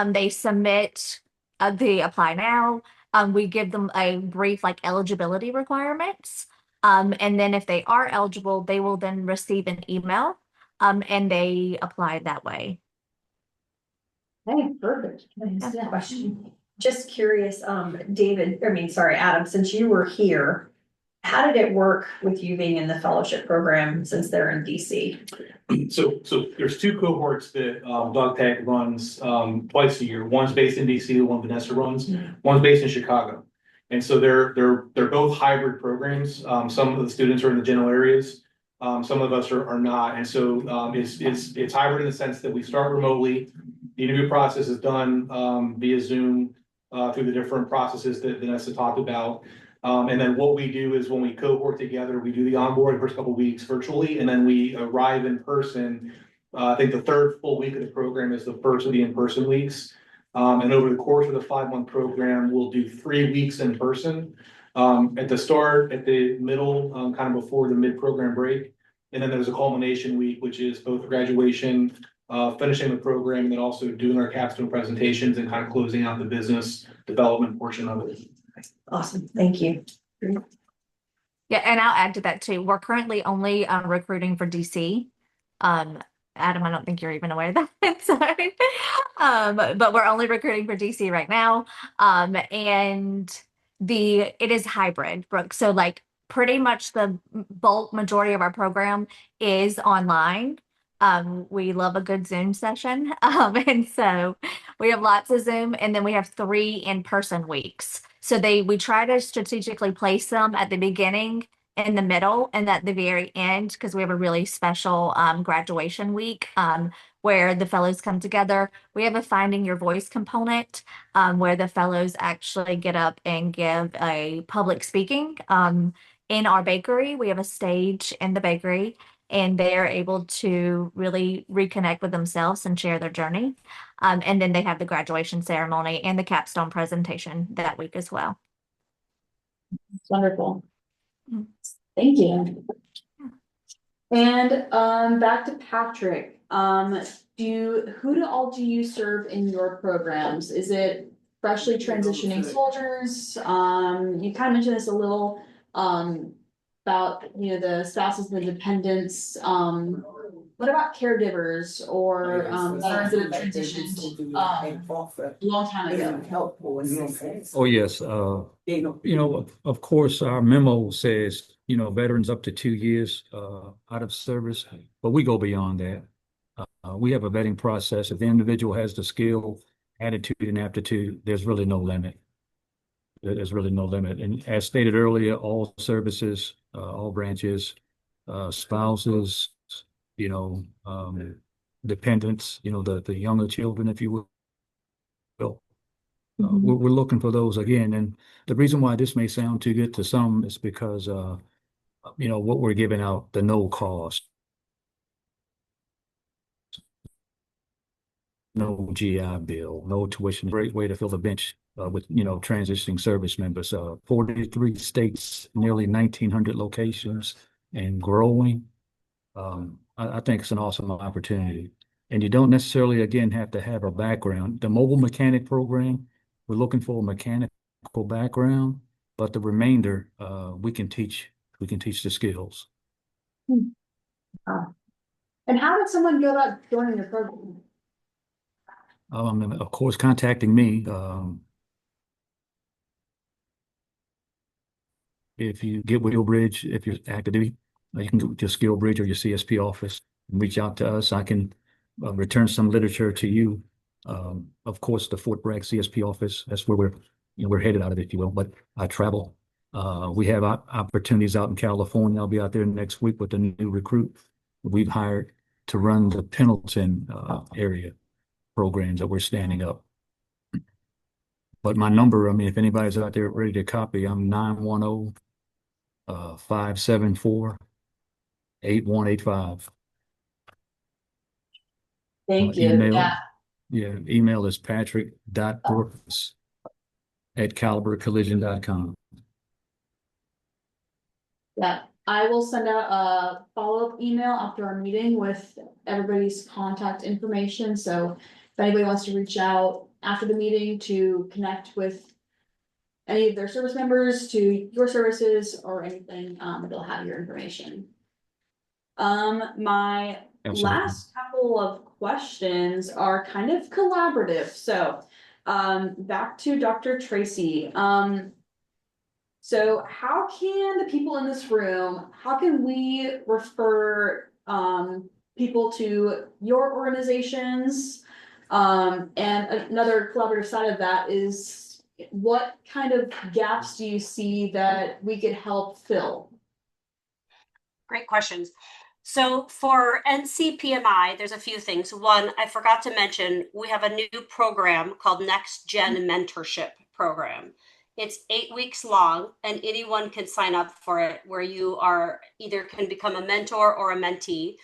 They submit the apply now. We give them a brief eligibility requirements. And then if they are eligible, they will then receive an email and they apply that way. Hey, perfect. Can I ask a question? Just curious, Adam, since you were here, how did it work with you being in the fellowship program since they're in DC? So there's 2 cohorts that DogTech runs twice a year. One's based in DC, the one Vanessa runs. One's based in Chicago. And so they're both hybrid programs. Some of the students are in the general areas. Some of us are not. And so it's hybrid in the sense that we start remotely. The interview process is done via Zoom through the different processes that Vanessa talked about. And then what we do is when we cohort together, we do the onboarding first couple of weeks virtually, and then we arrive in person. I think the third full week of the program is the first of the in-person weeks. And over the course of the 5-month program, we'll do 3 weeks in person. At the start, at the middle, kind of before the mid-program break. And then there's a culmination week, which is both graduation, finishing the program, and then also doing our capstone presentations and kind of closing out the business development portion of it. Awesome, thank you. Yeah, and I'll add to that too. We're currently only recruiting for DC. Adam, I don't think you're even aware of that. Sorry. But we're only recruiting for DC right now. And it is hybrid, Brooke. So like pretty much the bulk majority of our program is online. We love a good Zoom session. And so we have lots of Zoom, and then we have 3 in-person weeks. So we try to strategically place them at the beginning, in the middle, and at the very end, because we have a really special graduation week where the fellows come together. We have a Finding Your Voice component where the fellows actually get up and give a public speaking in our bakery. We have a stage in the bakery, and they are able to really reconnect with themselves and share their journey. And then they have the graduation ceremony and the capstone presentation that week as well. Wonderful. Thank you. And back to Patrick. Who do you serve in your programs? Is it freshly transitioning soldiers? You kind of mentioned this a little about the spouses and the dependents. What about caregivers or veterans that have transitioned a long time ago? Oh, yes. Of course, our memo says, veterans up to 2 years out of service, but we go beyond that. We have a vetting process. If the individual has the skill, attitude, and aptitude, there's really no limit. There's really no limit. And as stated earlier, all services, all branches, spouses, dependents, the younger children, if you will. We're looking for those again. And the reason why this may sound too good to some is because, what we're giving out, the no cost, no GI Bill, no tuition, great way to fill the bench with, transitioning service members, 43 states, nearly 1,900 locations and growing. I think it's an awesome opportunity. And you don't necessarily, again, have to have a background. The mobile mechanic program, we're looking for a mechanical background, but the remainder, we can teach the skills. And how did someone go about joining your program? Of course, contacting me. If you get with your bridge, if you're active duty, you can go to Skill Bridge or your CSP office and reach out to us. I can return some literature to you. Of course, the Fort Bragg CSP office, that's where we're headed out of, if you will, but I travel. We have opportunities out in California. I'll be out there next week with a new recruit we've hired to run the Pendleton area programs that we're standing up. But my number, if anybody's out there ready to copy, I'm 910-574-8185. Thank you. Email is patrick.brooks@calibercollision.com. Yeah, I will send out a follow-up email after our meeting with everybody's contact information. So if anybody wants to reach out after the meeting to connect with any of their service members to your services or anything, they'll have your information. My last couple of questions are kind of collaborative. So back to Dr. Tracy. So how can the people in this room, how can we refer people to your organizations? And another collaborative side of that is, what kind of gaps do you see that we could help fill? Great questions. So for NCPMI, there's a few things. One, I forgot to mention, we have a new program called Next Gen Mentorship Program. It's 8 weeks long, and anyone can sign up for it, where you are either can become a mentor or a mentee.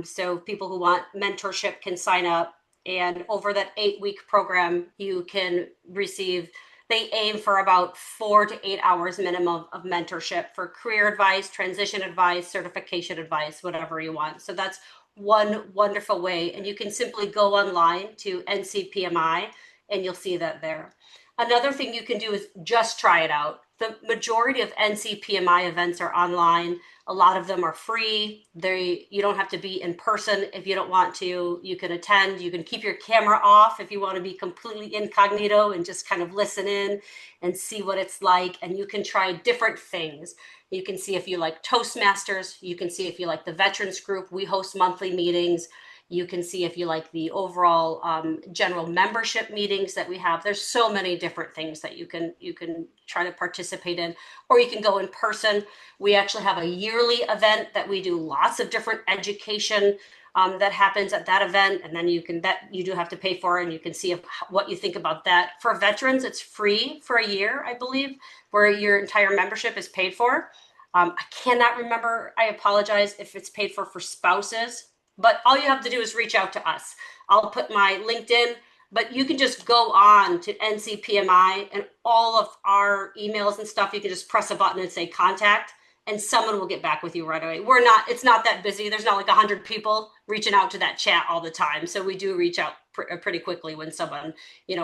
So people who want mentorship can sign up. And over that 8 week program, you can receive, they aim for about 4 to 8 hours minimum of mentorship for career advice, transition advice, certification advice, whatever you want. So that's one wonderful way. And you can simply go online to NCPMI and you'll see that there. Another thing you can do is just try it out. The majority of NCPMI events are online. A lot of them are free. You don't have to be in person if you don't want to. You can attend. You can keep your camera off if you want to be completely incognito and just kind of listen in and see what it's like. And you can try different things. You can see if you like Toastmasters. You can see if you like the Veterans Group. We host monthly meetings. You can see if you like the overall general membership meetings that we have. There's so many different things that you can try to participate in, or you can go in person. We actually have a yearly event that we do lots of different education that happens at that event, and then you do have to pay for it, and you can see what you think about that. For veterans, it's free for a year, I believe, where your entire membership is paid for. I cannot remember. I apologize if it's paid for spouses. But all you have to do is reach out to us. I'll put my LinkedIn, but you can just go on to NCPMI and all of our emails and stuff. You can just press a button and say contact, and someone will get back with you right away. It's not that busy. There's not like 100 people reaching out to that chat all the time. So we do reach out pretty quickly when someone,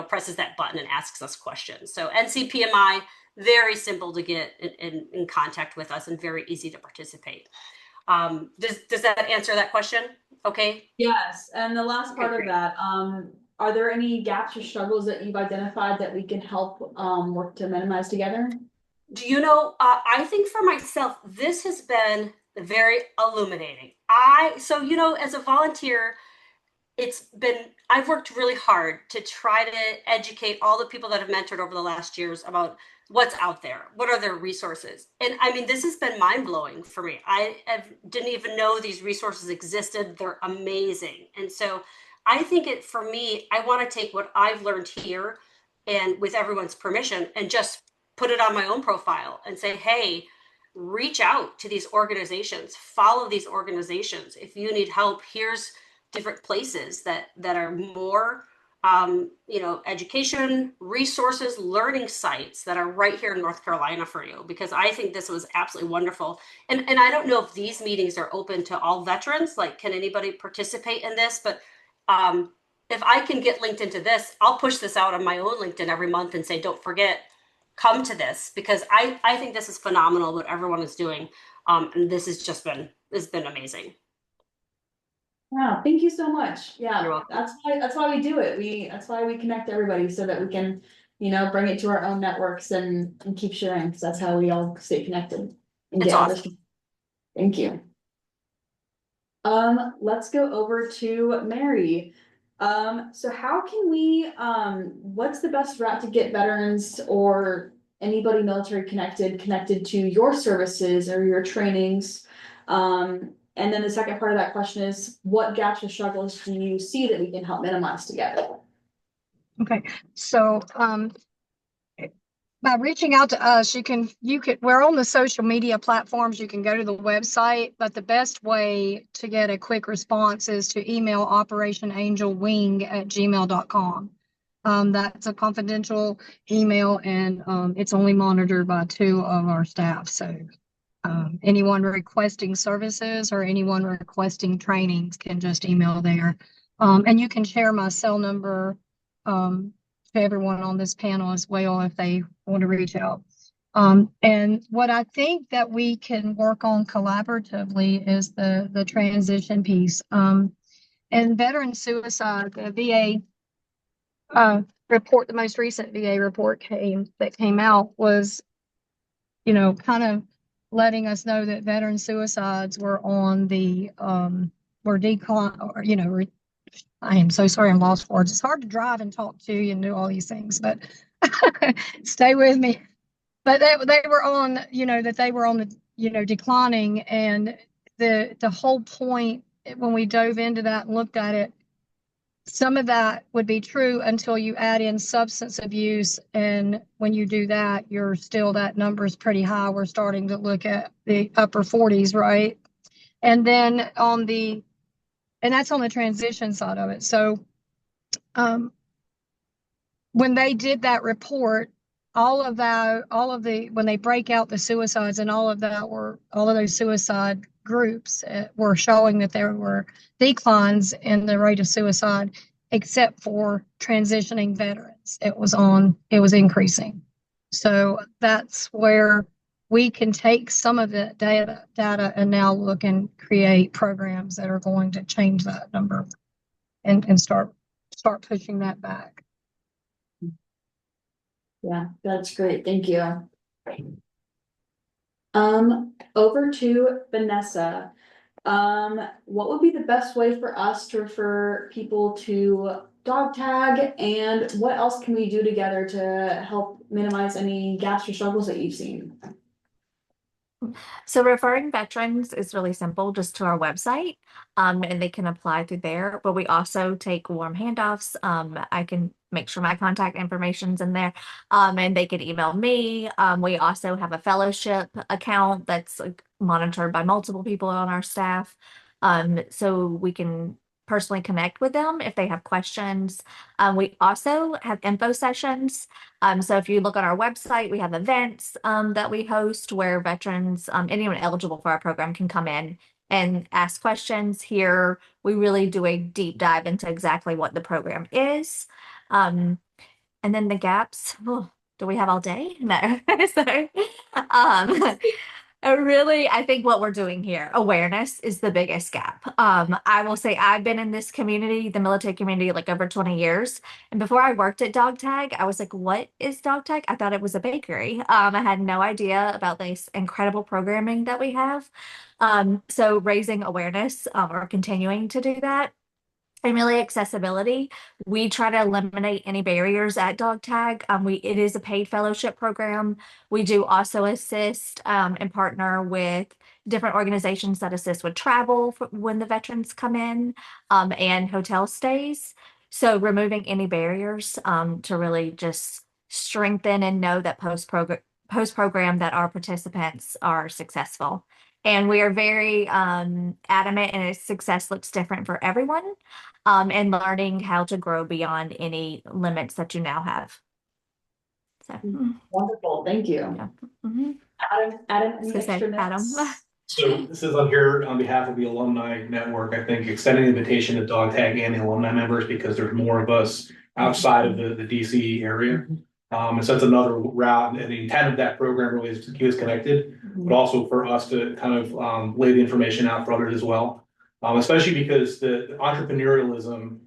presses that button and asks us questions. So NCPMI, very simple to get in contact with us and very easy to participate. Does that answer that question? Okay. Yes, and the last part of that, are there any gaps or struggles that you've identified that we can help work to minimize together? I think for myself, this has been very illuminating. As a volunteer, I've worked really hard to try to educate all the people that have mentored over the last years about what's out there, what are their resources. And I mean, this has been mind-blowing for me. Didn't even know these resources existed. They're amazing. And so I think for me, I want to take what I've learned here and with everyone's permission and just put it on my own profile and say, hey, reach out to these organizations, follow these organizations. If you need help, here's different places that are more education, resources, learning sites that are right here in North Carolina for you, because I think this was absolutely wonderful. And I don't know if these meetings are open to all veterans, like can anybody participate in this? But if I can get linked into this, I'll push this out on my own LinkedIn every month and say, don't forget, come to this, because I think this is phenomenal what everyone is doing. And this has been amazing. Wow, thank you so much. Yeah, that's why we do it. That's why we connect everybody so that we can, bring it to our own networks and keep sharing, because that's how we all stay connected. It's awesome. Thank you. Let's go over to Mary. So how can we, what's the best route to get veterans or anybody military connected to your services or your trainings? And then the second part of that question is, what gaps or struggles do you see that we can help minimize together? Okay, so by reaching out to us, we're on the social media platforms. You can go to the website, but the best way to get a quick response is to email operationangelwing@gmail.com. That's a confidential email, and it's only monitored by 2 of our staff. So anyone requesting services or anyone requesting trainings can just email there. And you can share my cell number to everyone on this panel as well if they want to reach out. And what I think that we can work on collaboratively is the transition piece. And veteran suicide, the VA report, the most recent VA report that came out was, kind of letting us know that veteran suicides were on the were decline, or I am so sorry, I'm lost for words. It's hard to drive and talk to you and do all these things, but stay with me. But they were on, that they were on the, declining, and the whole point when we dove into that and looked at it, some of that would be true until you add in substance abuse. And when you do that, that number is pretty high. We're starting to look at the upper 40s, right? And then and that's on the transition side of it. So when they did that report, when they break out the suicides and all of those suicide groups were showing that there were declines in the rate of suicide, except for transitioning veterans. It was increasing. So that's where we can take some of the data and now look and create programs that are going to change that number and start pushing that back. Yeah, that's great. Thank you. Over to Vanessa. What would be the best way for us to refer people to dog tag, and what else can we do together to help minimize any gaps or struggles that you've seen? So referring veterans is really simple, just to our website, and they can apply through there. But we also take warm handoffs. I can make sure my contact information's in there, and they can email me. We also have a fellowship account that's like, monitored by multiple people on our staff, so we can personally connect with them if they have questions. We also have info sessions. So if you look on our website, we have events that we host where veterans, anyone eligible for our program can come in and ask questions. Here, we really do a deep dive into exactly what the program is. And then the gaps, oh, do we have all day? No. So, really, I think what we're doing here, awareness is the biggest gap. I will say I've been in this community, the military community, like over 20 years. And before I worked at Dog Tag, I was like, what is Dog Tag? I thought it was a bakery. I had no idea about this incredible programming that we have. So raising awareness, or continuing to do that. And really accessibility. We try to eliminate any barriers at Dog Tag. It is a paid fellowship program. We do also assist and partner with different organizations that assist with travel when the veterans come in, and hotel stays. So removing any barriers to really just strengthen and know that post program that our participants are successful. And we are very adamant, and success looks different for everyone, and learning how to grow beyond any limits that you now have. So Wonderful, thank you. Yeah. Mm-hmm. Adam, any So say, extra Adam. notes? So this is on here on behalf of the alumni network, I think, extending the invitation to Dog Tag and the alumni members, because there's more of us outside of the DC area. And so it's another route, and the intent of that program really is to keep us connected, but also for us to kind of lay the information out for others as well. Especially because the entrepreneurialism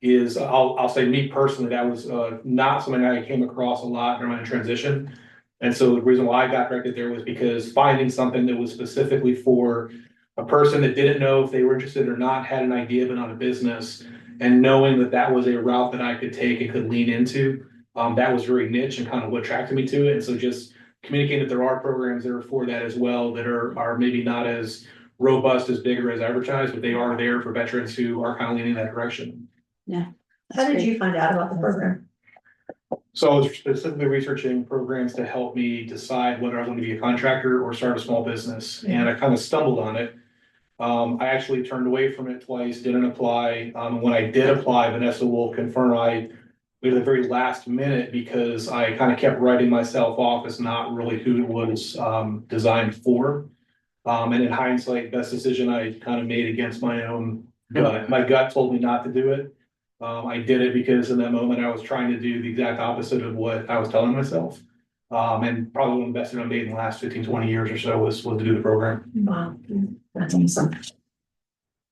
is, I'll say me personally, that was not something I came across a lot during my transition. And so the reason why I got directed there was because finding something that was specifically for a person that didn't know if they were interested or not, had an idea but not a business, and knowing that that was a route that I could take and could lean into, that was very niche and kind of what attracted me to it. And so just communicating that there are programs that are for that as well, that are maybe not as robust, as big, or as advertised, but they are there for veterans who are kind of leaning that direction. Yeah. How did you find out about the program? So I was specifically researching programs to help me decide whether I was going to be a contractor or start a small business, and I kind of stumbled on it. I actually turned away from it twice, didn't apply. When I did apply, Vanessa will confirm I waited the very last minute because I kind of kept writing myself off as not really who it was designed for. And in hindsight, best decision I kind of made against my own gut. My gut told me not to do it. I did it because in that moment I was trying to do the exact opposite of what I was telling myself. And probably one of the best things I made in the last 15, 20 years or so was to do the program. Wow, that's awesome.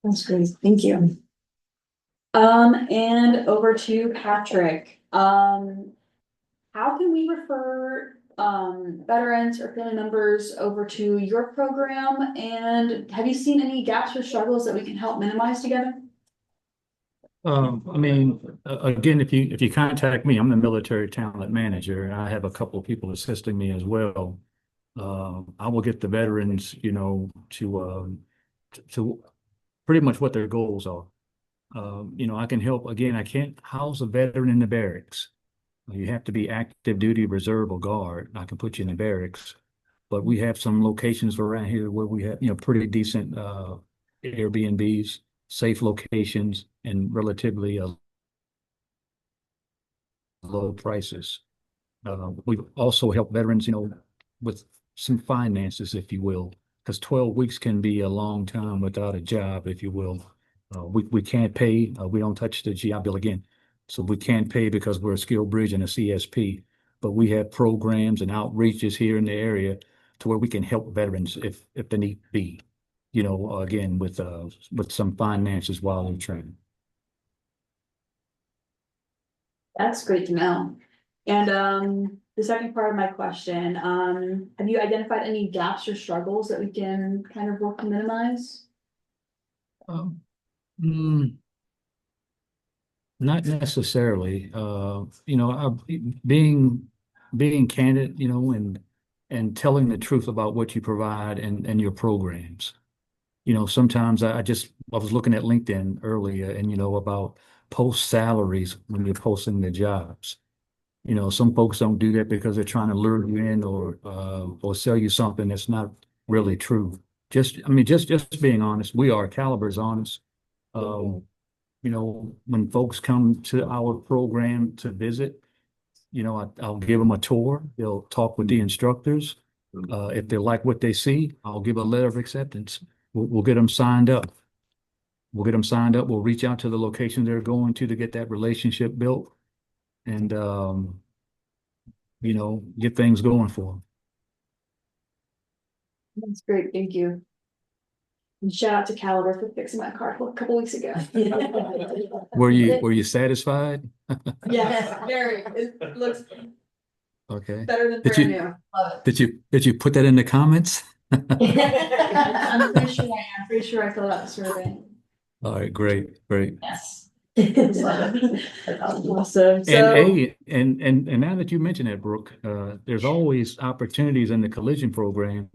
That's great, thank you. And over to Patrick. How can we refer veterans or family members over to your program? And have you seen any gaps or struggles that we can help minimize together? I mean, again, if you contact me, I'm the military talent manager, and I have a couple of people assisting me as well. I will get the veterans, to pretty much what their goals are. I can help. Again, I can't house a veteran in the barracks. You have to be active duty, reserve, or guard. I can put you in the barracks, but we have some locations around here where we have, pretty decent Airbnbs, safe locations, and relatively low prices. We've also helped veterans, with some finances, if you will, because 12 weeks can be a long time without a job, if you will. We can't pay. We don't touch the GI Bill again. So we can't pay because we're a skilled bridge and a CSP. But we have programs and outreaches here in the area to where we can help veterans if the need be, again, with some finances while in training. That's great to know. And the second part of my question, have you identified any gaps or struggles that we can kind of work to minimize? Not necessarily. Being candid, and telling the truth about what you provide and your programs. Sometimes I was looking at LinkedIn earlier and about post salaries when you're posting the jobs. Some folks don't do that because they're trying to lure you in or sell you something that's not really true. Just being honest, Caliber's honest. When folks come to our program to visit, I'll give them a tour. They'll talk with the instructors. If they like what they see, I'll give a letter of acceptance. We'll get them signed up. We'll reach out to the location they're going to get that relationship built and, get things going for them. That's great. Thank you. And shout out to Caliber for fixing my car a couple weeks ago. Were you satisfied? Yes, very. It looks Okay. better than brand new. Love it. Did you put that in the comments? I'm pretty sure I filled out the survey. All right, great. Yes. Awesome. And now that you mention that, Brooke, there's always opportunities in the collision program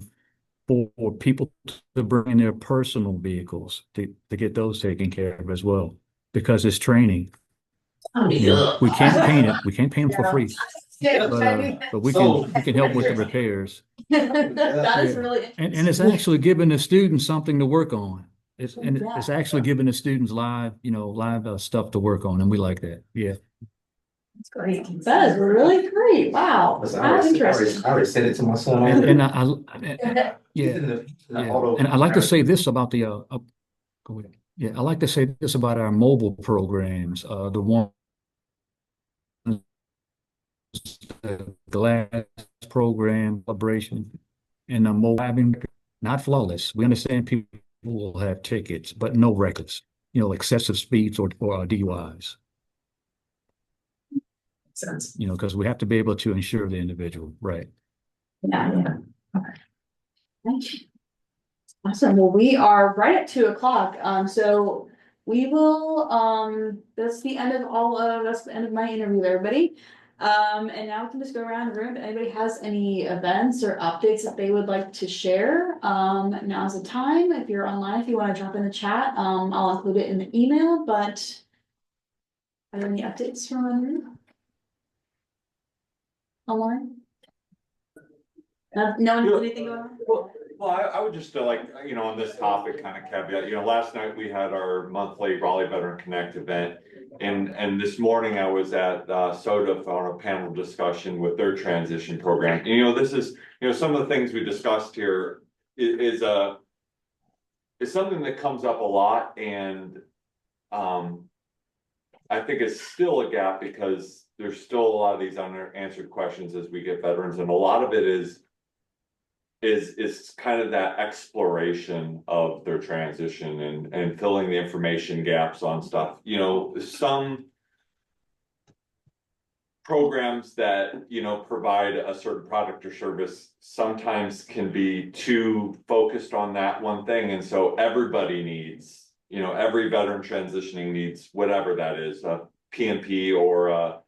for people to bring in their personal vehicles to get those taken care of as well, because it's training. We can't paint it. We can't paint them for free. But we can help with the repairs. That is really interesting. And it's actually giving the students something to work on. It's actually giving the students live stuff to work on, and we like that. Yeah. That's great. That is really great. Wow. That's interesting. I already said it to my son. And I like to say this about the go ahead. Yeah, I like to say this about our mobile programs. The one the glass program, celebration, and the mobile having not flawless. We understand people will have tickets, but no records, excessive speeds or DUIs. Sense. Because we have to be able to insure the individual, right? Yeah. Okay. Thank you. Awesome. Well, we are right at 2:00. So we will, that's the end of my interview, everybody. And now we can just go around the room. If anybody has any events or updates that they would like to share, now's the time. If you're online, if you want to drop in the chat, I'll include it in the email, but are there any updates from the room? Online? No one has anything going on? Well, I would just feel like, on this topic kind of caveat, last night we had our monthly Raleigh Veteran Connect event. And this morning I was at SODA on a panel discussion with their transition program. This is, some of the things we discussed here is something that comes up a lot. And I think it's still a gap because there's still a lot of these unanswered questions as we get veterans. And a lot of it is kind of that exploration of their transition and filling the information gaps on stuff. Some programs that, provide a certain product or service sometimes can be too focused on that one thing. And so everybody needs, every veteran transitioning needs whatever that is, a PMP or a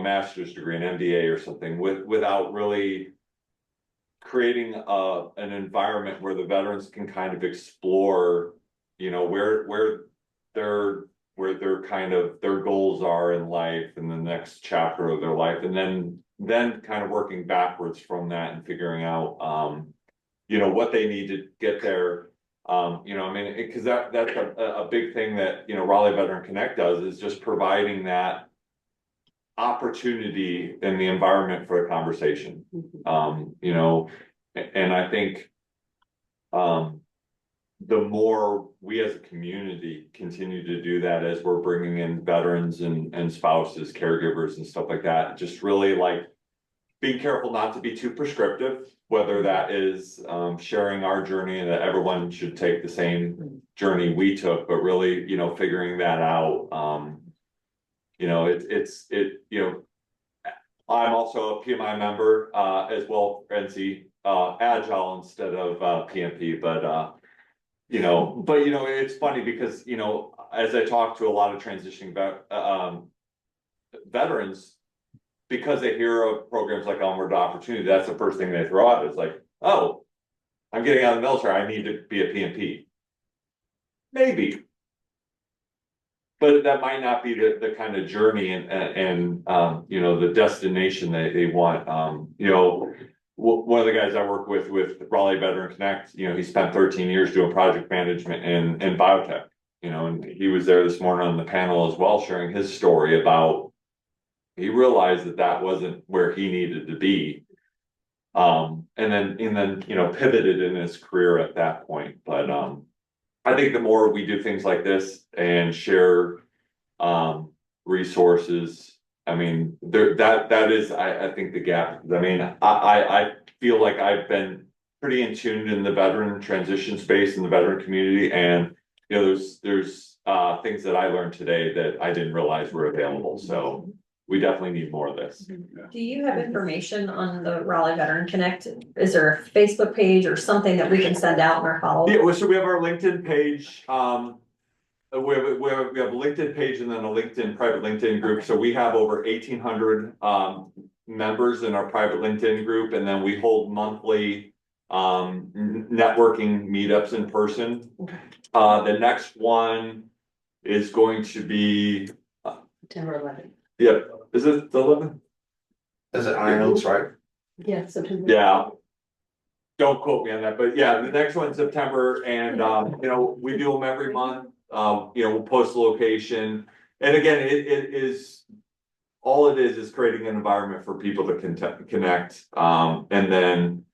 master's degree, an MBA or something, without really creating an environment where the veterans can kind of explore, where where their kind of their goals are in life and the next chapter of their life, and then kind of working backwards from that and figuring out what they need to get there. I mean, because that's a big thing that Raleigh Veteran Connect does, is just providing that opportunity in the environment for a conversation. And I think the more we as a community continue to do that, as we're bringing in veterans and spouses, caregivers and stuff like that, just really like being careful not to be too prescriptive, whether that is sharing our journey and that everyone should take the same journey we took, but really, figuring that out. I'm also a PMI member as well, NC Agile instead of PMP, but it's funny because as I talk to a lot of transitioning veterans, because they hear of programs like Onward to Opportunity, that's the first thing they throw out. It's like, oh, I'm getting out of the military, I need to be a PMP. Maybe. But that might not be the kind of journey and the destination that they want. One of the guys I work with Raleigh Veteran Connect, he spent 13 years doing project management in biotech, and he was there this morning on the panel as well, sharing his story about he realized that wasn't where he needed to be. And then pivoted in his career at that point. But I think the more we do things like this and share resources, I mean, that is, I think, the gap. I mean, I feel like I've been pretty in tune in the veteran transition space in the veteran community, and there's things that I learned today that I didn't realize were available. So we definitely need more of this. Do you have information on the Raleigh Veteran Connect? Is there a Facebook page or something that we can send out in our follow-up? Yeah, so we have our LinkedIn page. We have a LinkedIn page and then a private LinkedIn group. So we have over 1,800 members in our private LinkedIn group, and then we hold monthly networking meetups in person. The next one is going to be September 11th. Yeah, is it the 11th? Is it Iron Oaks, right? Yeah, September. Yeah. Don't quote me on that, but yeah, the next one's September, and we do them every month. We'll post the location, and again, it is all it is creating an environment for people to connect, and then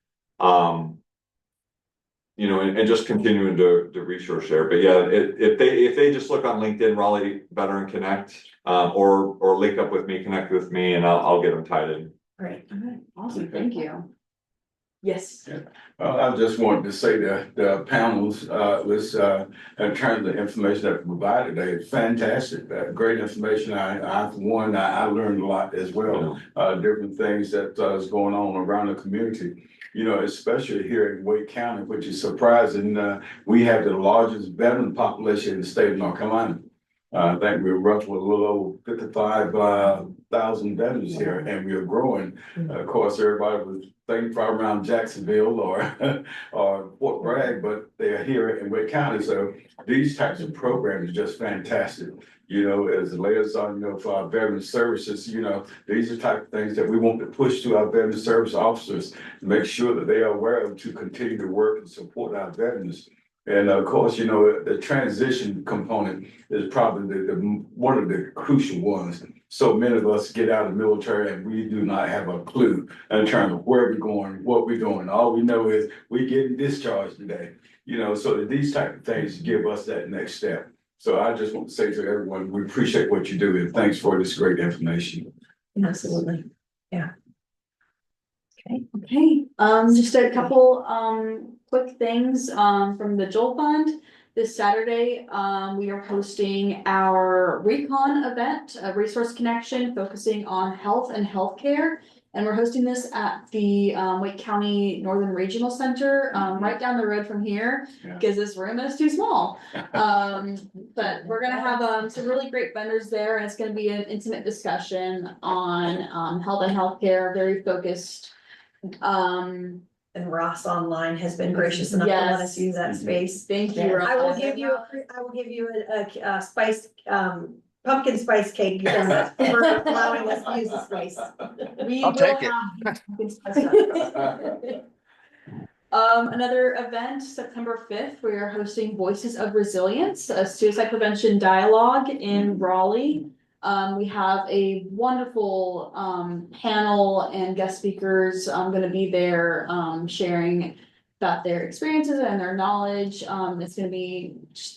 and just continuing to resource share. But yeah, if they just look on LinkedIn, Raleigh Veteran Connect, or link up with me, connect with me, and I'll get them tied in. Great. Okay. Awesome. Thank you. Yes. Yeah. I just wanted to say that the panels in terms of information that provided today, it's fantastic. Great information. I learned a lot as well. Different things that is going on around the community. Especially here in Wake County, which is surprising. We have the largest veteran population in the state of North Carolina. I think we're roughly a little over 55,000 veterans here, and we are growing. Of course, everybody was thinking probably around Jacksonville or Fort Bragg, but they're here in Wake County. So these types of programs are just fantastic. As the liaison, for our veteran services, these are the type of things that we want to push to our veteran service officers to make sure that they are aware of to continue to work and support our veterans. And of course, the transition component is probably one of the crucial ones. So many of us get out of the military and we do not have a clue in terms of where we're going, what we're doing. All we know is we're getting discharged today. So that these type of things give us that next step. So I just want to say to everyone, we appreciate what you do and thanks for this great information. Absolutely. Yeah. Okay. Just a couple quick things from the Joel Fund. This Saturday, we are hosting our Recon event, a resource connection focusing on health and healthcare. And we're hosting this at the Wake County Northern Regional Center, right down the road from here, because this room is too small. But we're gonna have some really great vendors there, and it's gonna be an intimate discussion on health and healthcare, very focused. and Ross online has been gracious enough to let us use that space. Thank you, Yeah. Ross. I will give you a spice, pumpkin spice cake donut for allowing us to use the space. We I'll will take it. have pumpkin spice donut. Another event, September 5th, we are hosting Voices of Resilience, a suicide prevention dialogue in Raleigh. We have a wonderful panel and guest speakers going to be there sharing about their experiences and their knowledge. It's going to be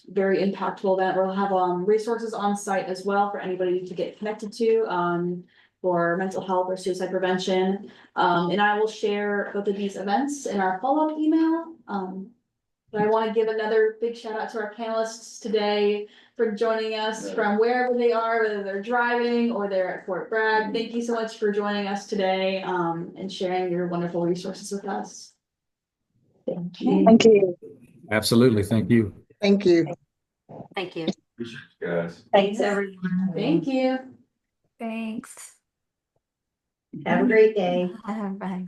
very impactful event. We'll have resources on site as well for anybody to get connected to for mental health or suicide prevention. And I will share both of these events in our follow-up email. But I want to give another big shout out to our panelists today for joining us from wherever they are, whether they're driving or they're at Fort Bragg. Thank you so much for joining us today and sharing your wonderful resources with us. Thank you. Thank you. Absolutely. Thank you. Thank you. Thank you. Guys. Thanks, everyone. Thank you. Thanks. Have a great day. Bye.